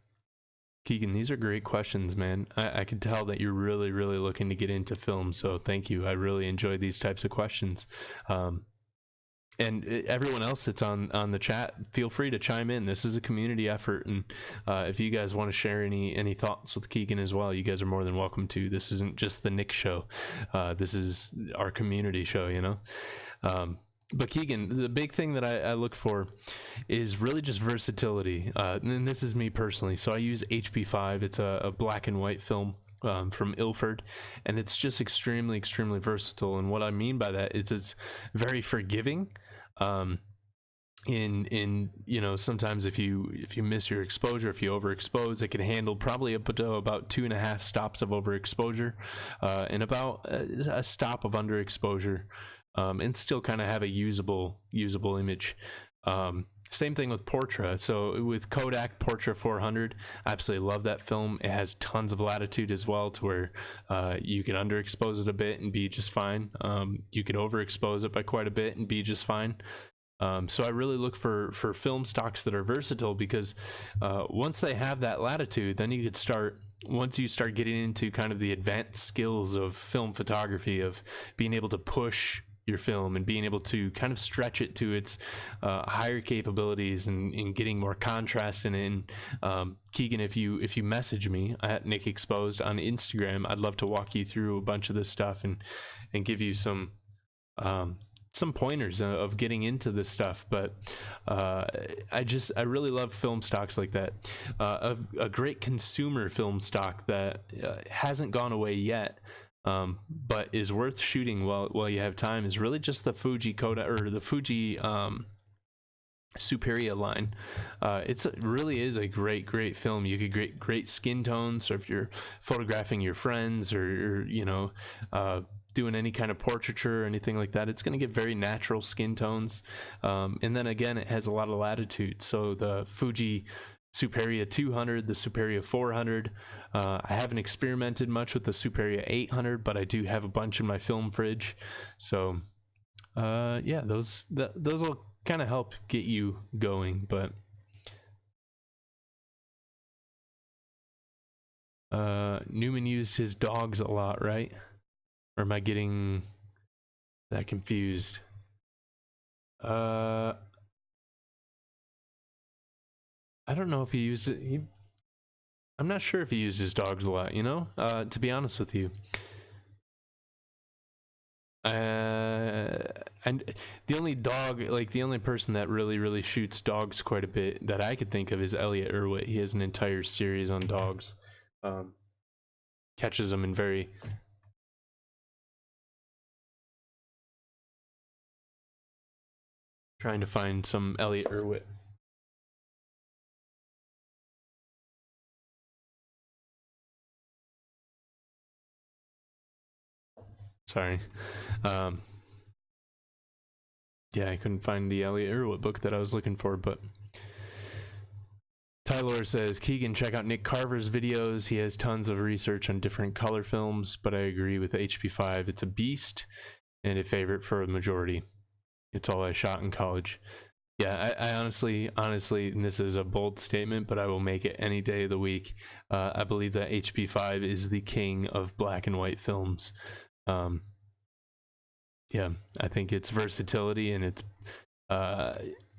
Speaker 1: Keegan, these are great questions, man. I can tell that you're really looking to get into film, so thank you. I really enjoy these types of questions. And everyone else that's on the chat, feel free to chime in. This is a community effort, and if you guys want to share any thoughts with Keegan as well, you guys are more than welcome to. This isn't just the Nick show. This is our community show, you know? But Keegan, the big thing that I look for is really just versatility. And this is me personally. So I use HP5. It's a black and white film from Ilford, and it's just extremely versatile. And what I mean by that is it's very forgiving. In you know, sometimes if you miss your exposure, if you overexpose, it can handle probably up to about 2.5 stops of overexposure, and about a stop of underexposure, and still kind of have a usable image. Same thing with Portra. So with Kodak Portra 400, I absolutely love that film. It has tons of latitude as well, to where you can underexpose it a bit and be just fine. You can overexpose it by quite a bit and be just fine. So I really look for film stocks that are versatile, because once they have that latitude, then you could start, once you start getting into kind of the advanced skills of film photography, of being able to push your film and being able to kind of stretch it to its higher capabilities, and getting more contrast in it. Keegan, if you message me at Nick Exposed on Instagram, I'd love to walk you through a bunch of this stuff and give you some pointers of getting into this stuff. But I really love film stocks like that. A great consumer film stock that hasn't gone away yet, but is worth shooting while you have time, is really just the Fuji Kodak, or the Fuji Superia line. It really is a great film. You could get great skin tones, or if you're photographing your friends, or you know, doing any kind of portraiture or anything like that, it's going to get very natural skin tones. And then again, it has a lot of latitude. So the Fuji Superia 200, the Superia 400. I haven't experimented much with the Superia 800, but I do have a bunch in my film fridge. So yeah, those will kind of help get you going. But Newman used his dogs a lot, right? Or am I getting that confused? I don't know if he used it. I'm not sure if he used his dogs a lot, you know, to be honest with you. And the only dog, like the only person that really shoots dogs quite a bit that I could think of is Elliot Erwitt. He has an entire series on dogs. Catches them in very... Trying to find some Elliot Erwitt. Sorry. yeah, I couldn't find the Elliot Erwitt book that I was looking for, but Tyler says, Keegan, check out Nick Carver's videos. He has tons of research on different color films, but I agree with HP5. It's a beast and a favorite for a majority. It's all I shot in college. Yeah, I honestly, and this is a bold statement, but I will make it any day of the week. I believe that HP5 is the king of black and white films. Yeah, I think its versatility and its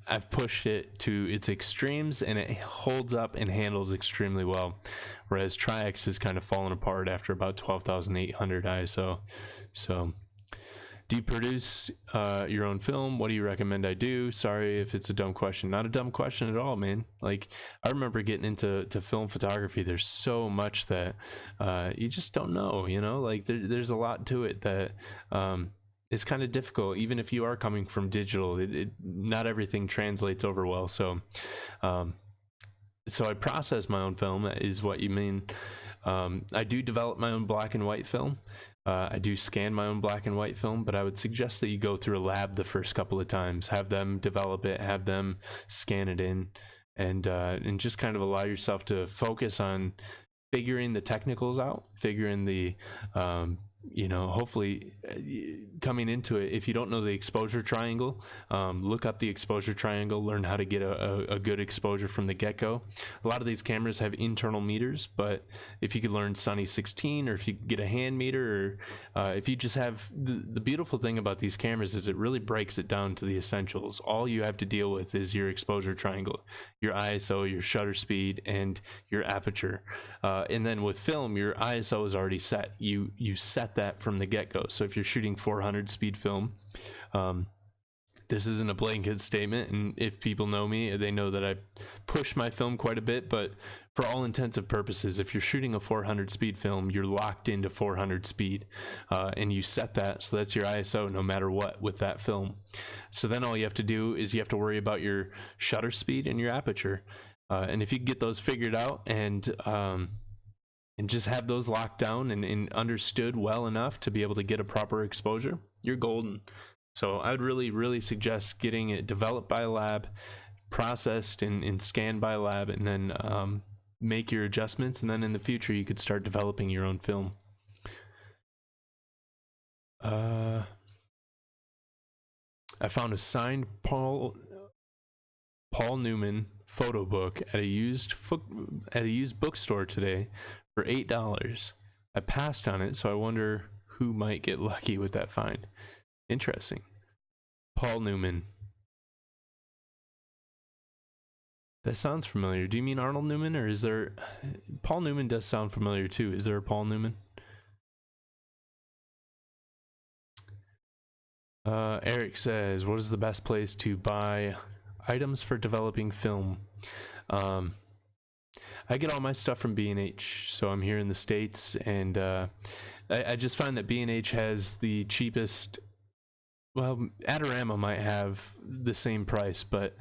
Speaker 1: I've pushed it to its extremes, and it holds up and handles extremely well. Whereas Tri-X has kind of fallen apart after about 12,800 ISO. So, do you produce your own film? What do you recommend I do? Sorry if it's a dumb question. Not a dumb question at all, man. Like, I remember getting into film photography. There's so much that you just don't know, you know? Like, there's a lot to it that it's kind of difficult. Even if you are coming from digital, not everything translates over well. So I process my own film, is what you mean. I do develop my own black and white film. I do scan my own black and white film, but I would suggest that you go through a lab the first couple of times, have them develop it, have them scan it in, and just kind of allow yourself to focus on figuring the technicals out, figuring the hopefully coming into it, if you don't know the exposure triangle, look up the exposure triangle, learn how to get a good exposure from the get-go. A lot of these cameras have internal meters, but if you could learn Sunny 16, or if you could get a hand meter, or if you just have the beautiful thing about these cameras is it really breaks it down to the essentials. All you have to deal with is your exposure triangle, your ISO, your shutter speed, and your aperture. And then with film, your ISO is already set. You set that from the get-go. So if you're shooting 400 speed film, this isn't a blanket statement, and if people know me, they know that I push my film quite a bit, but for all intents and purposes, if you're shooting a 400 speed film, you're locked into 400 speed, and you set that, so that's your ISO no matter what with that film. So then all you have to do is you have to worry about your shutter speed and your aperture, and if you get those figured out and just have those locked down and understood well enough to be able to get a proper exposure, you're golden. So I would really, really suggest getting it developed by a lab, processed and scanned by a lab, and then make your adjustments. And then in the future, you could start developing your own film. I found a signed Paul Newman photo book at a used bookstore today for $8. I passed on it, so I wonder who might get lucky with that find. Interesting. Paul Newman. That sounds familiar. Do you mean Arnold Newman, or is there... Paul Newman does sound familiar too. Is there a Paul Newman? Eric says, what is the best place to buy items for developing film? I get all my stuff from B&H, so I'm here in the States, and I just find that B&H has the cheapest. Well, Adorama might have the same price, but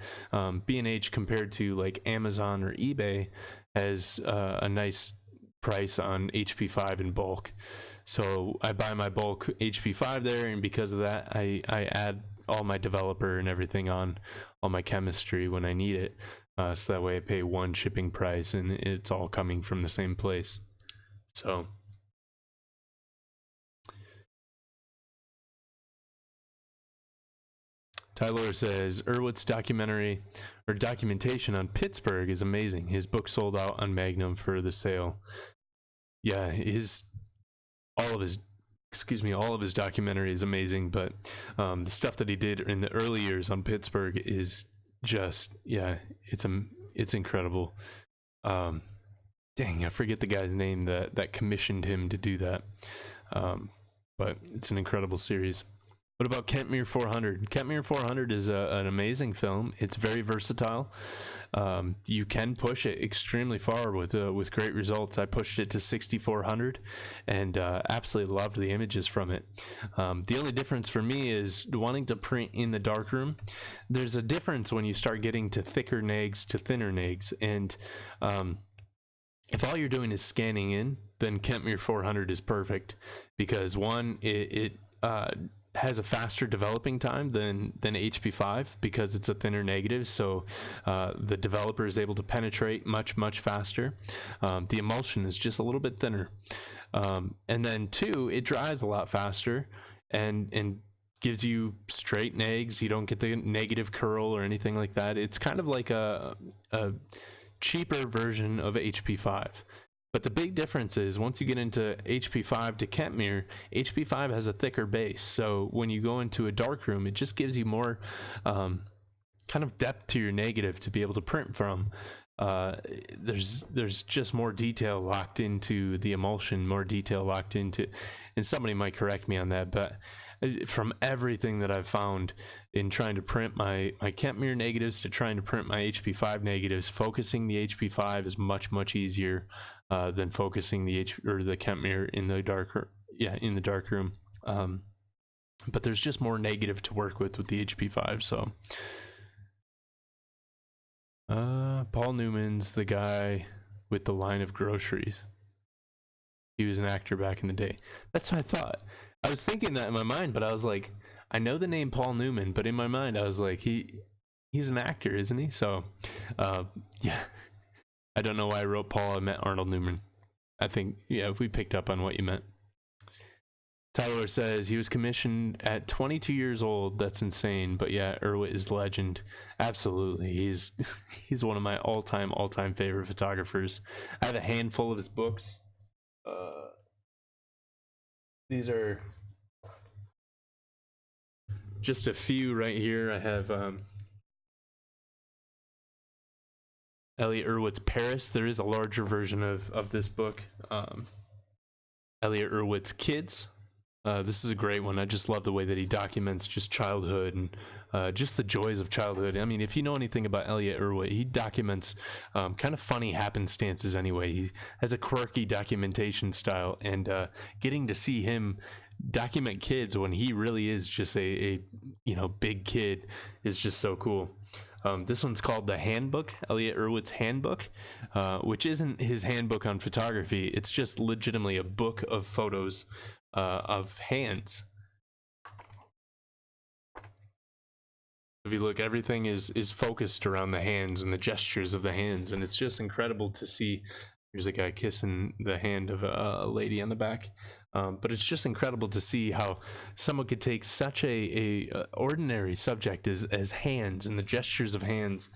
Speaker 1: B&H compared to like Amazon or eBay has a nice price on HP5 in bulk. So I buy my bulk HP5 there, and because of that, I add all my developer and everything on, all my chemistry when I need it. So that way I pay one shipping price and it's all coming from the same place. So Tyler says Erwitt's documentation on Pittsburgh is amazing. His book sold out on Magnum for the sale. Yeah, all of his documentary is amazing, but the stuff that he did in the early years on Pittsburgh is just, yeah, it's incredible. Dang, I forget the guy's name that commissioned him to do that, but it's an incredible series. What about Kentmere 400? Kentmere 400 is an amazing film. It's very versatile. You can push it extremely far with great results. I pushed it to 6400 and absolutely loved the images from it. The only difference for me is wanting to print in the darkroom. There's a difference when you start getting to thicker nags to thinner nags, and if all you're doing is scanning in, then Kentmere 400 is perfect because one, it has a faster developing time than HP5 because it's a thinner negative, so the developer is able to penetrate much faster. The emulsion is just a little bit thinner, and then 2, it dries a lot faster and gives you straight negs. You don't get the negative curl or anything like that. It's kind of like a cheaper version of HP5. But the big difference is once you get into HP5 to Kentmere, HP5 has a thicker base. So when you go into a darkroom, it just gives you more kind of depth to your negative to be able to print from. There's just more detail locked into the emulsion, more detail locked into, and somebody might correct me on that, but from everything that I've found in trying to print my Kentmere negatives to trying to print my HP5 negatives, focusing the HP5 is much easier than focusing the Kentmere in the dark room. But there's just more negative to work with the HP5. So Paul Newman's the guy with the line of groceries. He was an actor back in the day. That's what I thought. I was thinking that in my mind, but I was like, I know the name Paul Newman, but in my mind I was like, he's an actor, isn't he? So yeah, I don't know why I wrote Paul. I meant Arnold Newman. I think, yeah, we picked up on what you meant. Tyler says he was commissioned at 22 years old. That's insane. But yeah, Irwit is legend. Absolutely. He's one of my all-time favorite photographers. I have a handful of his books. These are just a few right here. I have Elliot Irwit's Paris. There is a larger version of this book. Elliot Irwit's Kids. This is a great one. I just love the way that he documents just childhood and just the joys of childhood. I mean, if you know anything about Elliot Irwit, he documents kind of funny happenstances anyway. He has a quirky documentation style, and getting to see him document kids when he really is just a big kid is just so cool. This one's called The Handbook, Elliot Irwit's Handbook, which isn't his handbook on photography. It's just legitimately a book of photos of hands. If you look, everything is focused around the hands and the gestures of the hands, and it's just incredible to see. Here's a guy kissing the hand of a lady on the back. But it's just incredible to see how someone could take such a ordinary subject as hands and the gestures of hands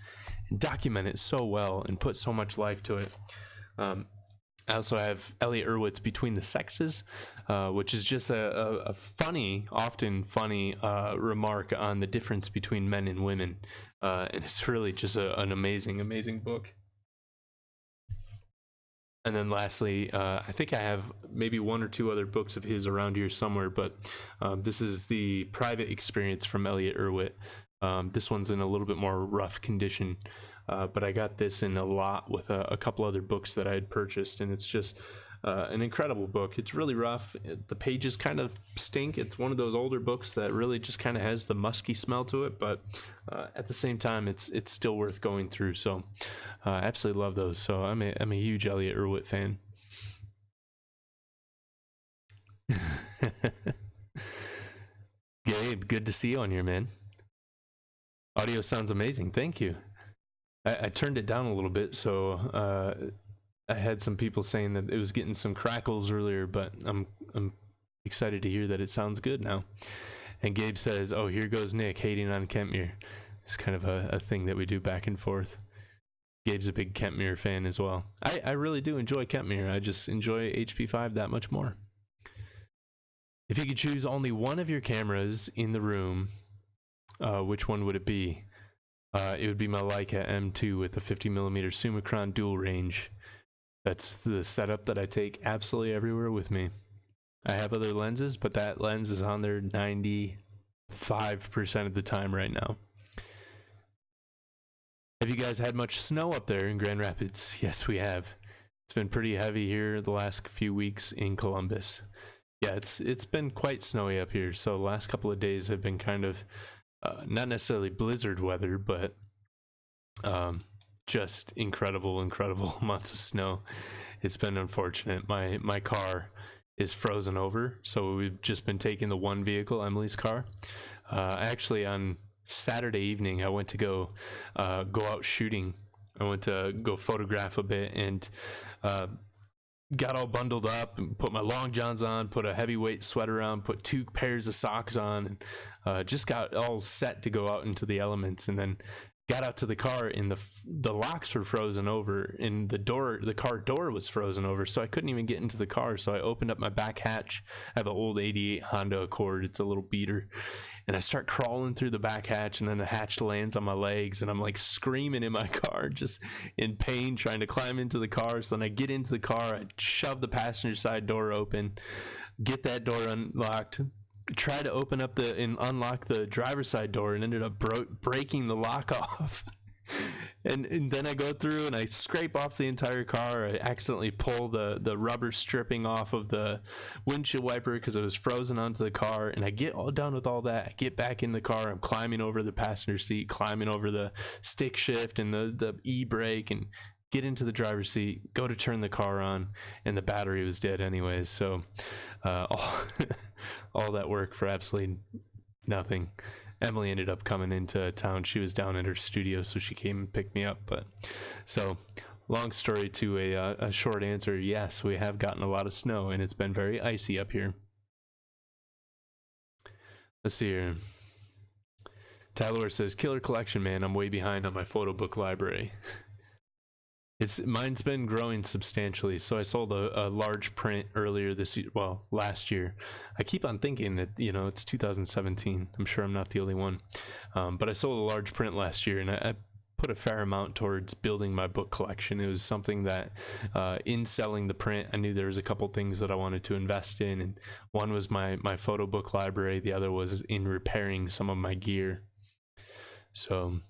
Speaker 1: and document it so well and put so much life to it. I also have Elliot Irwit's Between the Sexes, which is just a often funny remark on the difference between men and women. And it's really just an amazing book. And then lastly, I think I have maybe 1 or 2 other books of his around here somewhere, but this is the Private Experience from Elliot Irwit. This one's in a little bit more rough condition, but I got this in a lot with a couple other books that I had purchased, and it's just an incredible book. It's really rough. The pages kind of stink. It's one of those older books that really just kind of has the musky smell to it, but at the same time, it's still worth going through. So I absolutely love those. So I'm a huge Elliot Irwit fan. Gabe, good to see you on here, man. Audio sounds amazing. Thank you. I turned it down a little bit, so I had some people saying that it was getting some crackles earlier, but I'm excited to hear that it sounds good now. And Gabe says, "Oh, here goes Nick hating on Kentmere." It's kind of a thing that we do back and forth. Gabe's a big Kentmere fan as well. I really do enjoy Kentmere. I just enjoy HP5 that much more. If you could choose only one of your cameras in the room, which one would it be? It would be my Leica M2 with the 50mm Summicron dual range. That's the setup that I take absolutely everywhere with me. I have other lenses, but that lens is on there 95% of the time right now. Have you guys had much snow up there in Grand Rapids? Yes, we have. It's been pretty heavy here the last few weeks in Columbus. Yeah, it's been quite snowy up here. So the last couple of days have been kind of not necessarily blizzard weather, but just incredible amounts of snow. It's been unfortunate. My car is frozen over. So we've just been taking the one vehicle, Emily's car. Actually, on Saturday evening, I went to go out shooting. I went to go photograph a bit, and got all bundled up and put my long johns on, put a heavyweight sweater on, put 2 pairs of socks on, and just got all set to go out into the elements. And then got out to the car, and the locks were frozen over, and the car door was frozen over, so I couldn't even get into the car. So I opened up my back hatch. I have an old 88 Honda Accord. It's a little beater, and I start crawling through the back hatch, and then the hatch lands on my legs, and I'm like screaming in my car, just in pain, trying to climb into the car. So then I get into the car, I shove the passenger side door open, get that door unlocked, try to open up and unlock the driver's side door, and ended up breaking the lock off. and then I go through and I scrape off the entire car. I accidentally pull the rubber stripping off of the windshield wiper because it was frozen onto the car. And I get all done with all that. I get back in the car. I'm climbing over the passenger seat, climbing over the stick shift and the e-brake, and get into the driver's seat, go to turn the car on, and the battery was dead anyways. So all that work for absolutely nothing. Emily ended up coming into town. She was down at her studio, so she came and picked me up. But so long story to a short answer, yes, we have gotten a lot of snow, and it's been very icy up here. Let's see here. Tyler says, killer collection, man. I'm way behind on my photo book library. Mine's been growing substantially. So I sold a large print earlier this year, well, last year. I keep on thinking that, it's 2017. I'm sure I'm not the only one. But I sold a large print last year, and I put a fair amount towards building my book collection. It was something that in selling the print, I knew there was a couple things that I wanted to invest in. And one was my photo book library. The other was in repairing some of my gear. So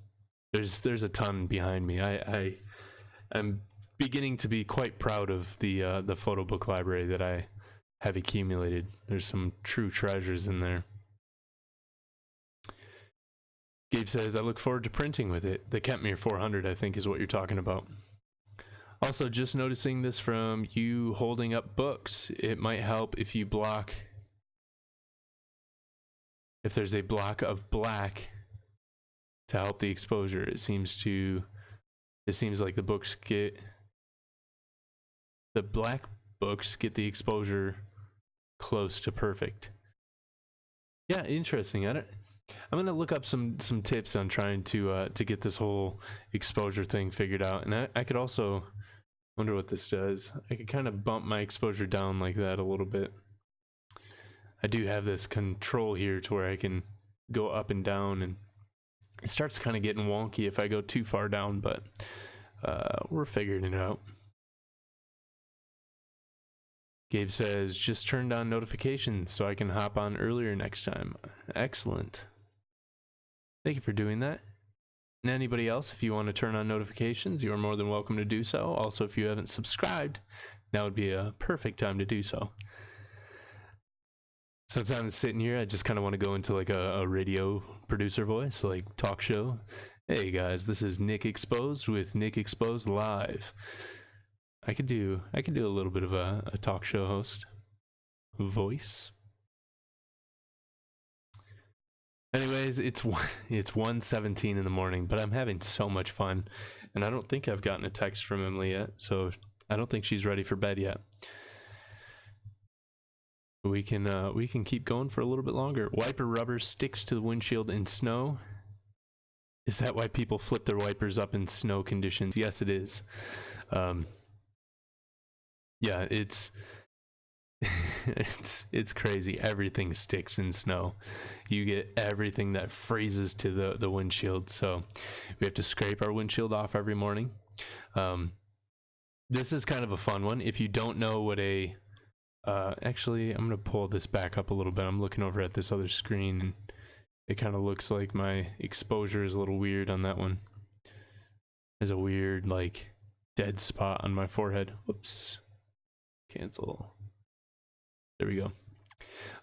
Speaker 1: there's a ton behind me. I'm beginning to be quite proud of the photo book library that I have accumulated. There's some true treasures in there. Gabe says, I look forward to printing with it. The Kentmere 400, I think, is what you're talking about. Also, just noticing this from you holding up books. It might help if you block, if there's a block of black to help the exposure. It seems like the black books get the exposure close to perfect. Yeah, interesting. I'm gonna look up some tips on trying to get this whole exposure thing figured out. And I could also wonder what this does. I could kind of bump my exposure down like that a little bit. I do have this control here to where I can go up and down, and it starts kind of getting wonky if I go too far down, but we're figuring it out. Gabe says, just turned on notifications so I can hop on earlier next time. Excellent. Thank you for doing that. And anybody else, if you want to turn on notifications, you are more than welcome to do so. Also, if you haven't subscribed, now would be a perfect time to do so. Sometimes sitting here, I just kind of want to go into like a radio producer voice, like talk show. Hey guys, this is Nick Exposed with Nick Exposed Live. I could do a little bit of a talk show host voice. Anyways, it's 1:17 in the morning, but I'm having so much fun, and I don't think I've gotten a text from Emily yet, so I don't think she's ready for bed yet. We can keep going for a little bit longer. Wiper rubber sticks to the windshield in snow. Is that why people flip their wipers up in snow conditions? Yes, it is. Yeah, it's crazy. Everything sticks in snow. You get everything that freezes to the windshield. So we have to scrape our windshield off every morning. This is kind of a fun one. If you don't know what actually, I'm going to pull this back up a little bit. I'm looking over at this other screen, and it kind of looks like my exposure is a little weird on that one. There's a weird, like, dead spot on my forehead. Whoops. Cancel. There we go.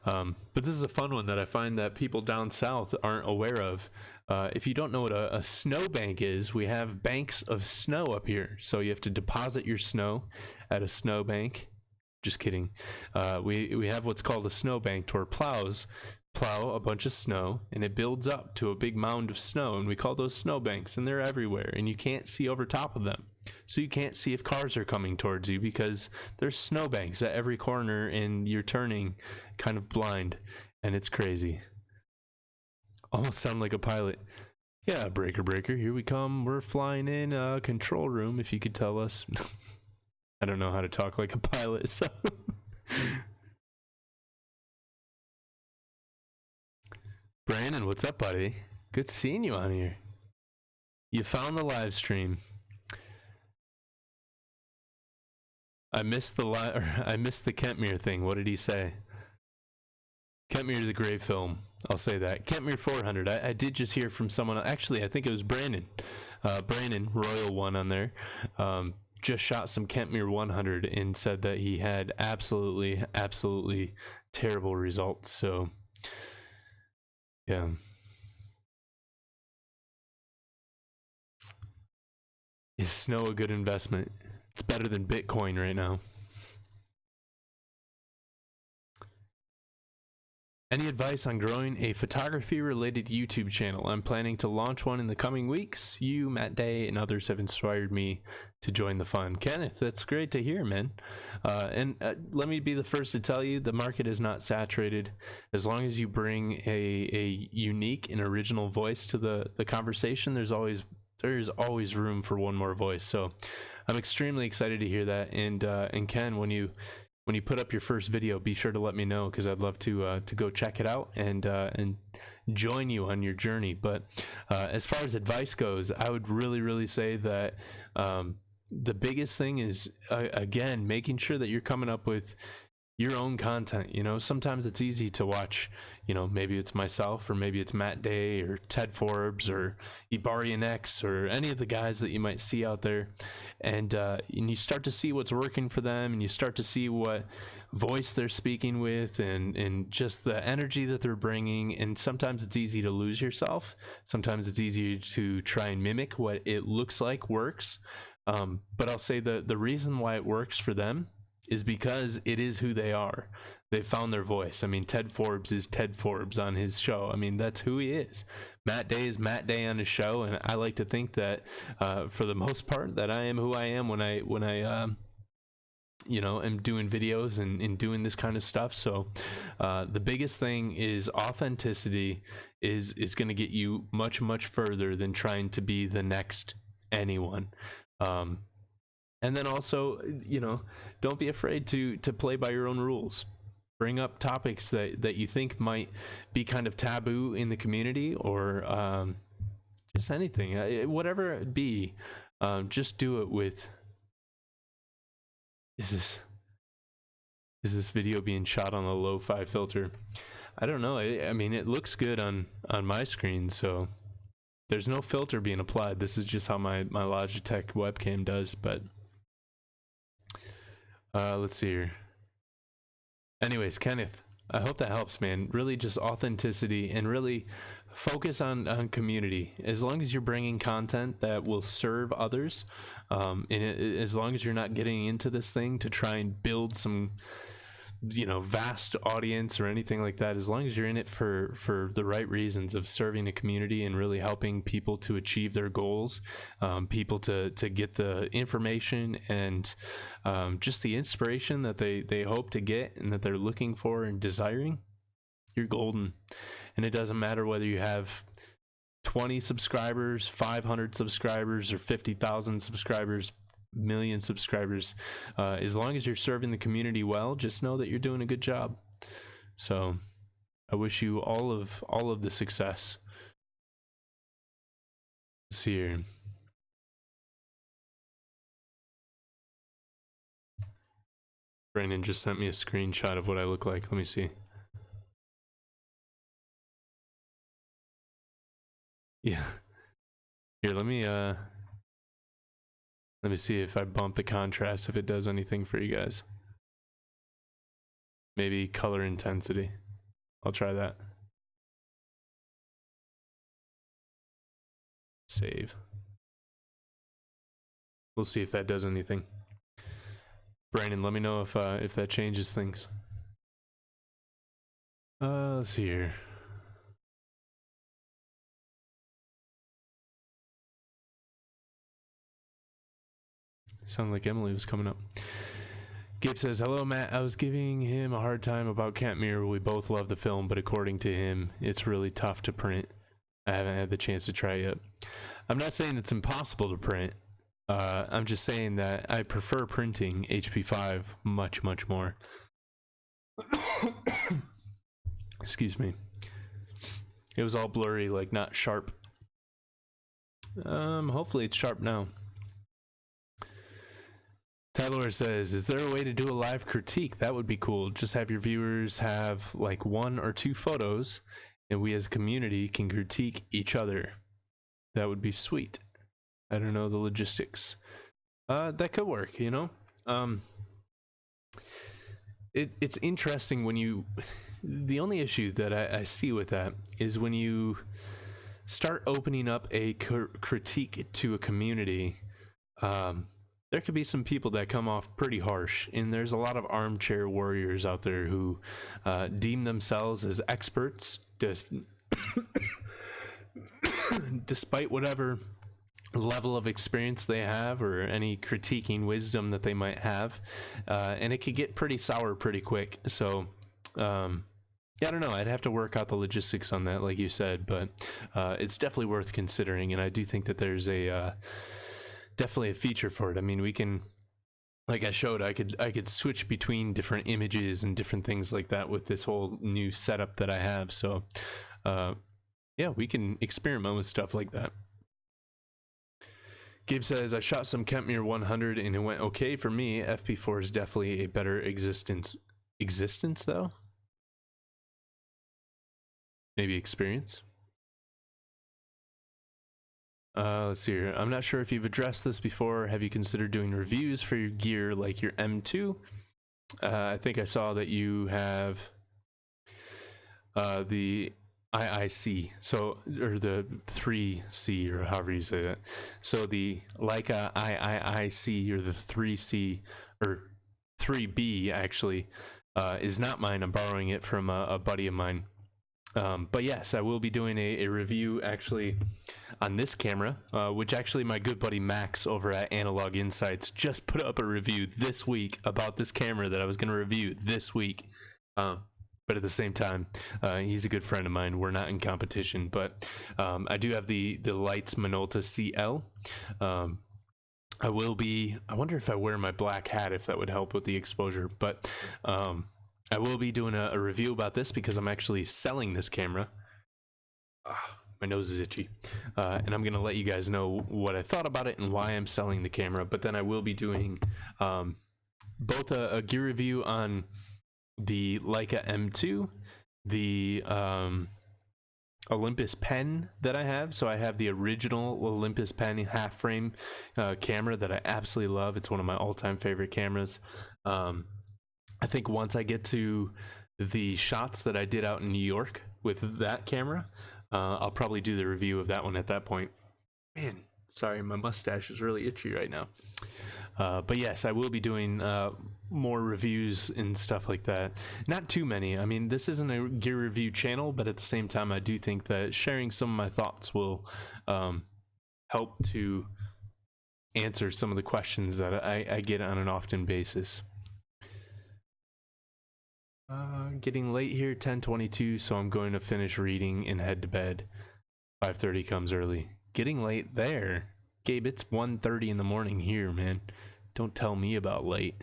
Speaker 1: But this is a fun one that I find that people down south aren't aware of. If you don't know what a snowbank is, we have banks of snow up here. So you have to deposit your snow at a snowbank. Just kidding. We have what's called a snowbank, where plows plow a bunch of snow and it builds up to a big mound of snow, and we call those snowbanks, and they're everywhere and you can't see over top of them. So you can't see if cars are coming towards you because there's snowbanks at every corner and you're turning kind of blind, and it's crazy. Almost sound like a pilot. Yeah, breaker, breaker, here we come. We're flying in control room, if you could tell us. I don't know how to talk like a pilot, so. Brandon, what's up, buddy? Good seeing you on here. You found the live stream. I missed the Kentmere thing. What did he say? Kentmere is a great film. I'll say that. Kentmere 400. I did just hear from someone. Actually, I think it was Brandon. Brandon, Royal One on there. Just shot some Kentmere 100 and said that he had absolutely terrible results. So, yeah. Is snow a good investment? It's better than Bitcoin right now. Any advice on growing a photography-related YouTube channel? I'm planning to launch one in the coming weeks. You, Matt Day, and others have inspired me to join the fun. Kenneth, that's great to hear, man. And let me be the first to tell you, the market is not saturated. As long as you bring a unique and original voice to the conversation, there's always room for one more voice. So I'm extremely excited to hear that. And Ken, when you put up your first video, be sure to let me know, because I'd love to go check it out and join you on your journey. But as far as advice goes, I would really say that the biggest thing is, again, making sure that you're coming up with your own content. You know, sometimes it's easy to watch, you know, maybe it's myself, or maybe it's Matt Day or Ted Forbes or Ibarian X or any of the guys that you might see out there, and you start to see what's working for them, and you start to see what voice they're speaking with, and just the energy that they're bringing. And sometimes it's easy to lose yourself. Sometimes it's easy to try and mimic what it looks like works. But I'll say the reason why it works for them is because it is who they are. They found their voice. I mean, Ted Forbes is Ted Forbes on his show. I mean, that's who he is. Matt Day is Matt Day on his show, and I like to think that, for the most part, that I am who I am when I you know, am doing videos and doing this kind of stuff. So the biggest thing is authenticity is going to get you much further than trying to be the next anyone. And then also, you know, don't be afraid to play by your own rules. Bring up topics that you think might be kind of taboo in the community, or just anything, whatever it be. Just do it with. Is this video being shot on a lo-fi filter? I don't know. I mean, it looks good on my screen, so there's no filter being applied. This is just how my Logitech webcam does, but. Let's see here. Anyways, Kenneth, I hope that helps, man. Really just authenticity, and really focus on community. As long as you're bringing content that will serve others, and as long as you're not getting into this thing to try and build some, you know, vast audience or anything like that, as long as you're in it for the right reasons of serving a community and really helping people to achieve their goals, people to get the information and just the inspiration that they hope to get and that they're looking for and desiring, you're golden. And it doesn't matter whether you have 20 subscribers, 500 subscribers, or 50,000 subscribers, million subscribers. As long as you're serving the community well, just know that you're doing a good job. So I wish you all of the success. Let's see here. Brandon just sent me a screenshot of what I look like. Let me see. Yeah. Here, let me see if I bump the contrast, if it does anything for you guys. Maybe color intensity. I'll try that. Save. We'll see if that does anything. Brandon, let me know if that changes things. Let's see here. Sounded like Emily was coming up. Gabe says, hello, Matt. I was giving him a hard time about Kentwood. We both love the film, but according to him, it's really tough to print. I haven't had the chance to try it yet. I'm not saying it's impossible to print. I'm just saying that I prefer printing HP5 much, much more. Excuse me. It was all blurry, like not sharp. Hopefully it's sharp now. Tyler says, is there a way to do a live critique? That would be cool. Just have your viewers have like 1 or 2 photos, and we as a community can critique each other. That would be sweet. I don't know the logistics. That could work, you know? It's interesting when you... The only issue that I see with that is when you start opening up a critique to a community, there could be some people that come off pretty harsh, and there's a lot of armchair warriors out there who deem themselves as experts, despite whatever level of experience they have or any critiquing wisdom that they might have, and it could get pretty sour pretty quick. So yeah, I don't know, I'd have to work out the logistics on that, like you said, but it's definitely worth considering, and I do think that there's a definitely a feature for it. I mean, we can, like I showed, I could switch between different images and different things like that with this whole new setup that I have. So yeah, we can experiment with stuff like that. Gabe says, I shot some Kentwood 100 and it went okay for me. FP4 is definitely a better existence though? Maybe experience? Let's see here. I'm not sure if you've addressed this before. Have you considered doing reviews for your gear like your M2? I think I saw that you have the IIC, so, or the 3C, or however you say that. So the Leica IIC, or the 3C, or 3B actually, is not mine. I'm borrowing it from a buddy of mine. But yes, I will be doing a review actually on this camera, which actually my good buddy Max over at Analog Insights just put up a review this week about this camera that I was going to review this week. But at the same time, he's a good friend of mine. We're not in competition, but I do have the Lights Minolta CL. I will be, I wonder if I wear my black hat, if that would help with the exposure, but I will be doing a review about this because I'm actually selling this camera. My nose is itchy. And I'm going to let you guys know what I thought about it and why I'm selling the camera. But then I will be doing both a gear review on the Leica M2, the Olympus pen that I have. So I have the original Olympus pen half frame camera that I absolutely love. It's one of my all-time favorite cameras. I think once I get to the shots that I did out in New York with that camera, I'll probably do the review of that one at that point. Man, sorry, my mustache is really itchy right now. But yes, I will be doing more reviews and stuff like that. Not too many. I mean, this isn't a gear review channel, but at the same time, I do think that sharing some of my thoughts will help to answer some of the questions that I get on an often basis. Getting late here, 10:22, so I'm going to finish reading and head to bed. 5:30 comes early. Getting late there. Gabe, it's 1:30 in the morning here, man. Don't tell me about late.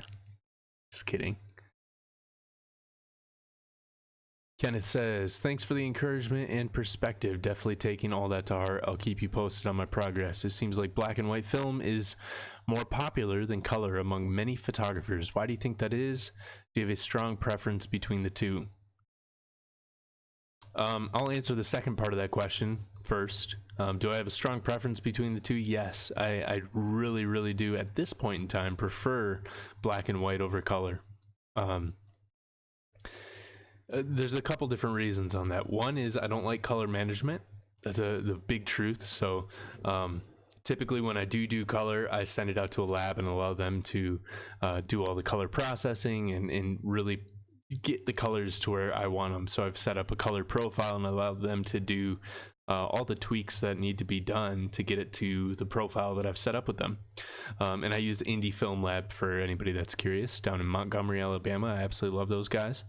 Speaker 1: Just kidding. Kenneth says, thanks for the encouragement and perspective. Definitely taking all that to heart. I'll keep you posted on my progress. It seems like black and white film is more popular than color among many photographers. Why do you think that is? Do you have a strong preference between the two? I'll answer the second part of that question first. Do I have a strong preference between the two? Yes, I really, really do at this point in time prefer black and white over color. There's a couple different reasons on that. One is I don't like color management. That's the big truth. So Typically, when I do color, I send it out to a lab and allow them to do all the color processing and really get the colors to where I want them. So I've set up a color profile and allow them to do all the tweaks that need to be done to get it to the profile that I've set up with them. And I use Indie Film Lab for anybody that's curious, down in Montgomery, Alabama. I absolutely love those guys.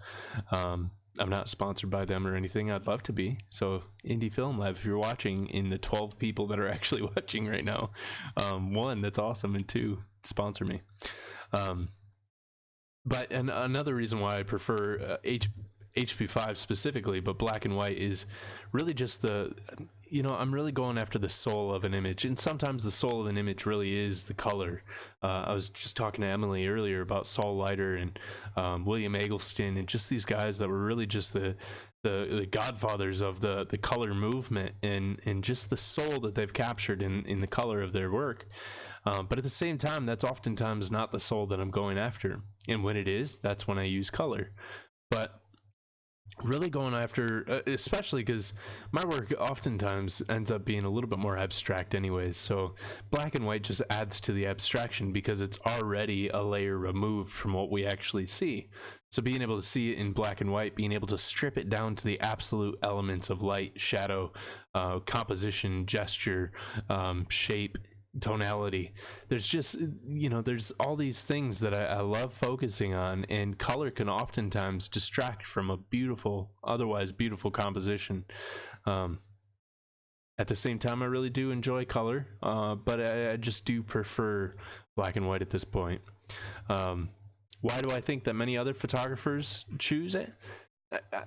Speaker 1: I'm not sponsored by them or anything. I'd love to be. So Indie Film Lab, if you're watching, in the 12 people that are actually watching right now, one, that's awesome, and two, sponsor me. But another reason why I prefer HP5 specifically, but black and white, is really just I'm really going after the soul of an image. And sometimes the soul of an image really is the color. I was just talking to Emily earlier about Saul Leiter and William Eggleston, and just these guys that were really just the godfathers of the color movement, and just the soul that they've captured in the color of their work. But at the same time, that's oftentimes not the soul that I'm going after. And when it is, that's when I use color. But really going after, especially because my work oftentimes ends up being a little bit more abstract anyways, so black and white just adds to the abstraction because it's already a layer removed from what we actually see. So being able to see it in black and white, being able to strip it down to the absolute elements of light, shadow, composition, gesture, shape, tonality, there's just, there's all these things that I love focusing on, and color can oftentimes distract from a otherwise beautiful composition. At the same time, I really do enjoy color, but I just do prefer black and white at this point. Why do I think that many other photographers choose it?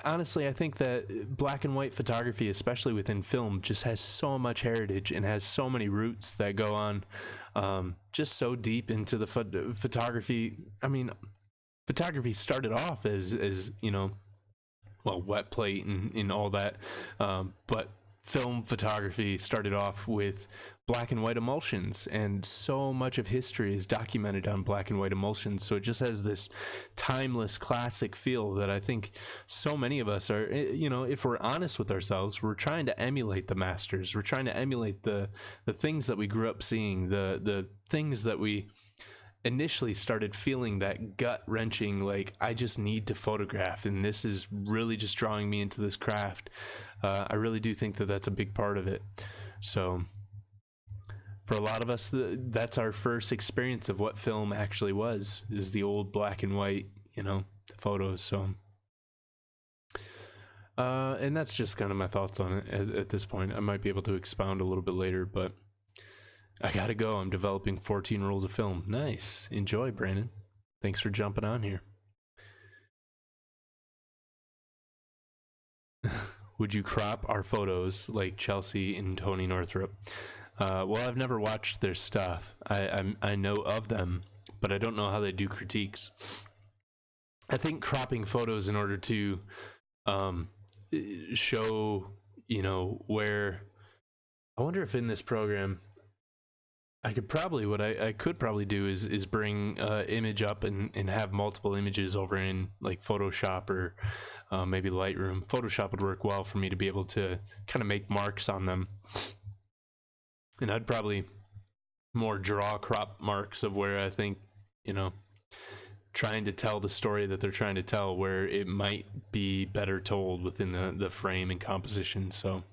Speaker 1: Honestly, I think that black and white photography, especially within film, just has so much heritage and has so many roots that go on just so deep into the photography. I mean, photography started off as wet plate and all that, but film photography started off with black and white emulsions, and so much of history is documented on black and white emulsions. So it just has this timeless classic feel that I think so many of us are, if we're honest with ourselves, we're trying to emulate the masters. We're trying to emulate the things that we grew up seeing, the things that we initially started feeling that gut-wrenching, like, I just need to photograph, and this is really just drawing me into this craft. I really do think that that's a big part of it. So for a lot of us, that's our first experience of what film actually was, is the old black and white, photos. So and that's just kind of my thoughts on it at this point. I might be able to expound a little bit later, but I gotta go. I'm developing 14 rolls of film. Nice. Enjoy, Brandon. Thanks for jumping on here. Would you crop our photos like Chelsea and Tony Northrup? Well, I've never watched their stuff. I know of them, but I don't know how they do critiques. I think cropping photos in order to show, where... I wonder if in this program... I could probably, what I could probably do is bring image up and have multiple images over in like Photoshop or maybe Lightroom. Photoshop would work well for me to be able to kind of make marks on them. And I'd probably more draw crop marks of where I think, trying to tell the story that they're trying to tell, where it might be better told within the frame and composition. So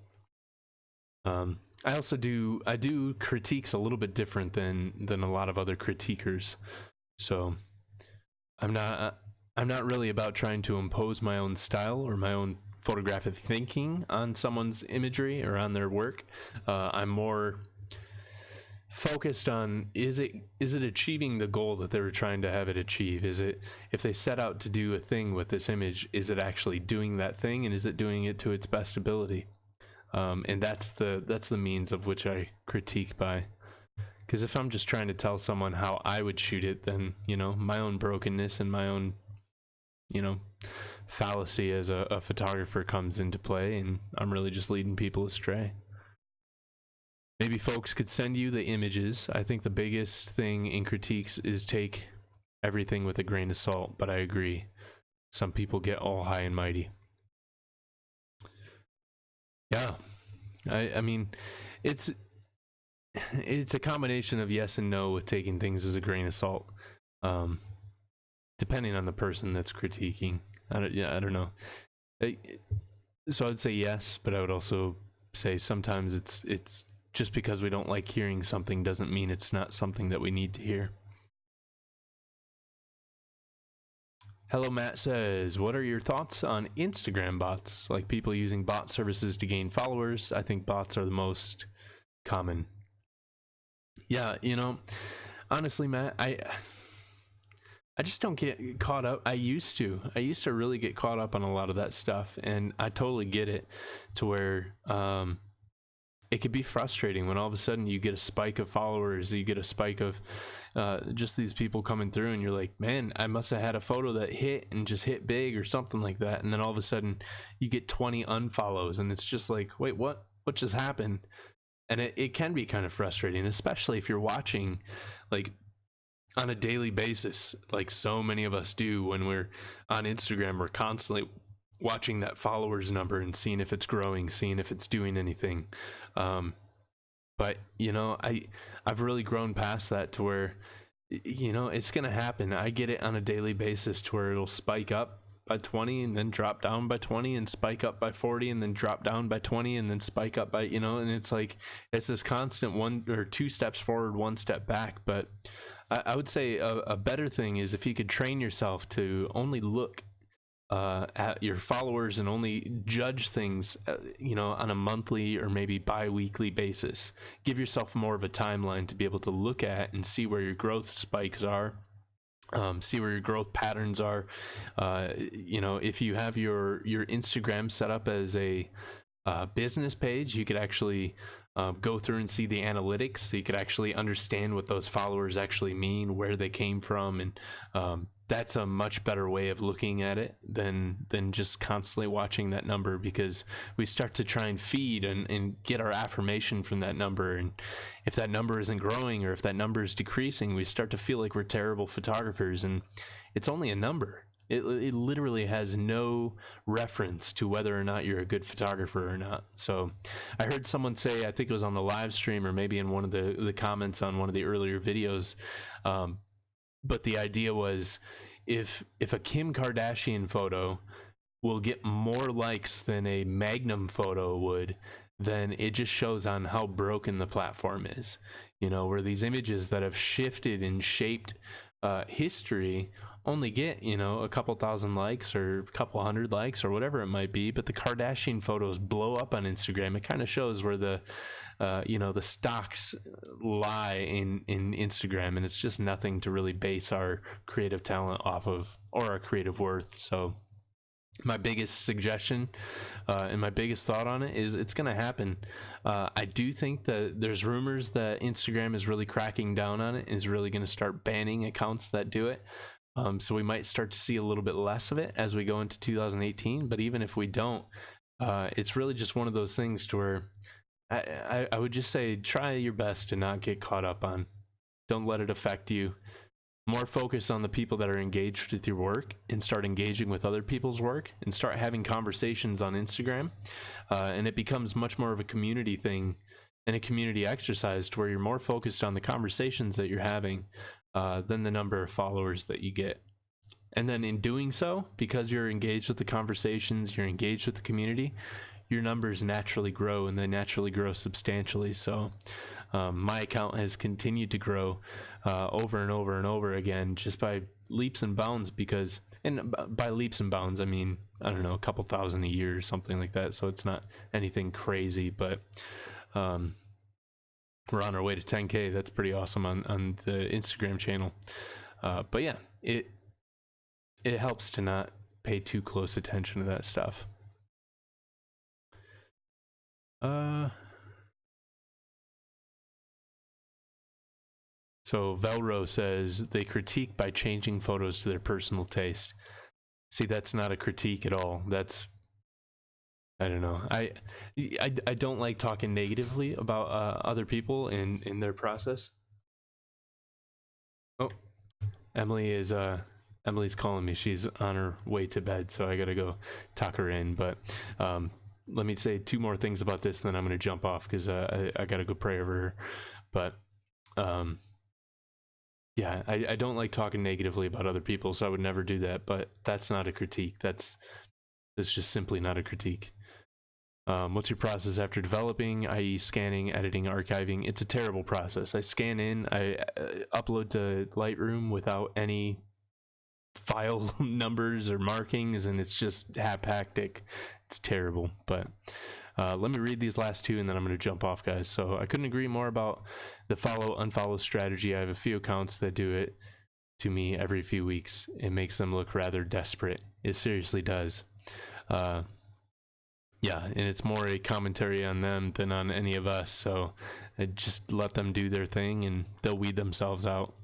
Speaker 1: I also do critiques a little bit different than a lot of other critiquers. So I'm not really about trying to impose my own style or my own photographic thinking on someone's imagery or on their work. I'm more focused on, is it achieving the goal that they were trying to have it achieve? Is it, if they set out to do a thing with this image, is it actually doing that thing, and is it doing it to its best ability? And that's the means of which I critique by. Because if I'm just trying to tell someone how I would shoot it, then, my own brokenness and my own, fallacy as a photographer comes into play, and I'm really just leading people astray. Maybe folks could send you the images. I think the biggest thing in critiques is take everything with a grain of salt, but I agree. Some people get all high and mighty. Yeah, I mean, it's it's a combination of yes and no with taking things as a grain of salt, depending on the person that's critiquing. I don't know. So I'd say yes, but I would also say sometimes it's just because we don't like hearing something doesn't mean it's not something that we need to hear. Hello Matt says, what are your thoughts on Instagram bots? Like people using bot services to gain followers. I think bots are the most common. Yeah, honestly, Matt, I just don't get caught up. I used to really get caught up on a lot of that stuff, and I totally get it to where it could be frustrating when all of a sudden you get a spike of followers, you get a spike of just these people coming through, and you're like, man, I must have had a photo that hit and just hit big or something like that, and then all of a sudden you get 20 unfollows, and it's just like, wait, what just happened? And it can be kind of frustrating, especially if you're watching like on a daily basis, like so many of us do when we're on Instagram. We're constantly watching that followers number and seeing if it's growing, seeing if it's doing anything. But I've really grown past that to where it's gonna happen. I get it on a daily basis to where it'll spike up by 20 and then drop down by 20 and spike up by 40 and then drop down by 20 and then spike up by and it's like it's this constant 1 or 2 steps forward, 1 step back. But I would say a better thing is if you could train yourself to only look at your followers and only judge things on a monthly or maybe bi-weekly basis. Give yourself more of a timeline to be able to look at and see where your growth spikes are, see where your growth patterns are. If you have your Instagram set up as a business page, you could actually go through and see the analytics, so you could actually understand what those followers actually mean, where they came from, and that's a much better way of looking at it than just constantly watching that number, because we start to try and feed and get our affirmation from that number, and if that number isn't growing or if that number is decreasing, we start to feel like we're terrible photographers, and it's only a number. It literally has no reference to whether or not you're a good photographer or not. So I heard someone say, I think it was on the live stream or maybe in one of the comments on one of the earlier videos, but the idea was if a Kim Kardashian photo will get more likes than a Magnum photo would, then it just shows on how broken the platform is. Where these images that have shifted and shaped history only get a couple thousand likes or a couple hundred likes or whatever it might be, but the Kardashian photos blow up on Instagram. It kind of shows where the the stocks lie in Instagram, and it's just nothing to really base our creative talent off of or our creative worth. So my biggest suggestion and my biggest thought on it is it's going to happen. I do think that there's rumors that Instagram is really cracking down on it, is really going to start banning accounts that do it. So we might start to see a little bit less of it as we go into 2018. But even if we don't, it's really just one of those things to where I would just say try your best to not get caught up on. Don't let it affect you. More focus on the people that are engaged with your work and start engaging with other people's work and start having conversations on Instagram. And it becomes much more of a community thing and a community exercise to where you're more focused on the conversations that you're having than the number of followers that you get. And then in doing so, because you're engaged with the conversations, you're engaged with the community, your numbers naturally grow, and they naturally grow substantially. So my account has continued to grow over and over and over again, just by leaps and bounds, because, and by leaps and bounds, I mean, I don't know, a couple thousand a year or something like that. So it's not anything crazy, but we're on our way to 10K. That's pretty awesome on the Instagram channel. But yeah, it helps to not pay too close attention to that stuff. So Velro says they critique by changing photos to their personal taste. See, that's not a critique at all. That's, I don't know. I don't like talking negatively about other people in their process. Oh, Emily's calling me. She's on her way to bed, so I gotta go tuck her in. But let me say 2 more things about this, and then I'm gonna jump off because I gotta go pray over her. But yeah, I don't like talking negatively about other people, so I would never do that. But that's not a critique. That's just simply not a critique. What's your process after developing, i.e. scanning, editing, archiving? It's a terrible process. I scan in, I upload to Lightroom without any file numbers or markings, and it's just haphazard. It's terrible. But let me read these last two and then I'm going to jump off, guys. So I couldn't agree more about the follow unfollow strategy. I have a few accounts that do it to me every few weeks. It makes them look rather desperate. It seriously does. Yeah, and it's more a commentary on them than on any of us, so I just let them do their thing and they'll weed themselves out.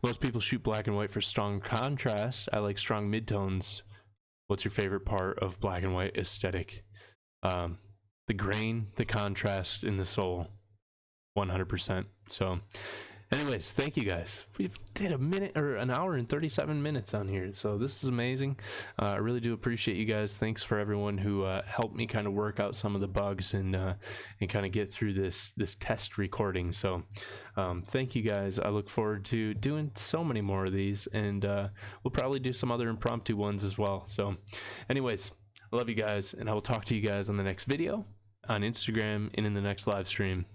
Speaker 1: Most people shoot black and white for strong contrast. I like strong midtones. What's your favorite part of black and white aesthetic? The grain, the contrast, and the soul. 100%. So anyways, thank you guys. We did an hour and 37 minutes on here, so this is amazing. I really do appreciate you guys. Thanks for everyone who helped me kind of work out some of the bugs and kind of get through this test recording. So thank you guys. I look forward to doing so many more of these, and we'll probably do some other impromptu ones as well. So anyways, I love you guys, and I will talk to you guys on the next video, on Instagram, and in the next live stream.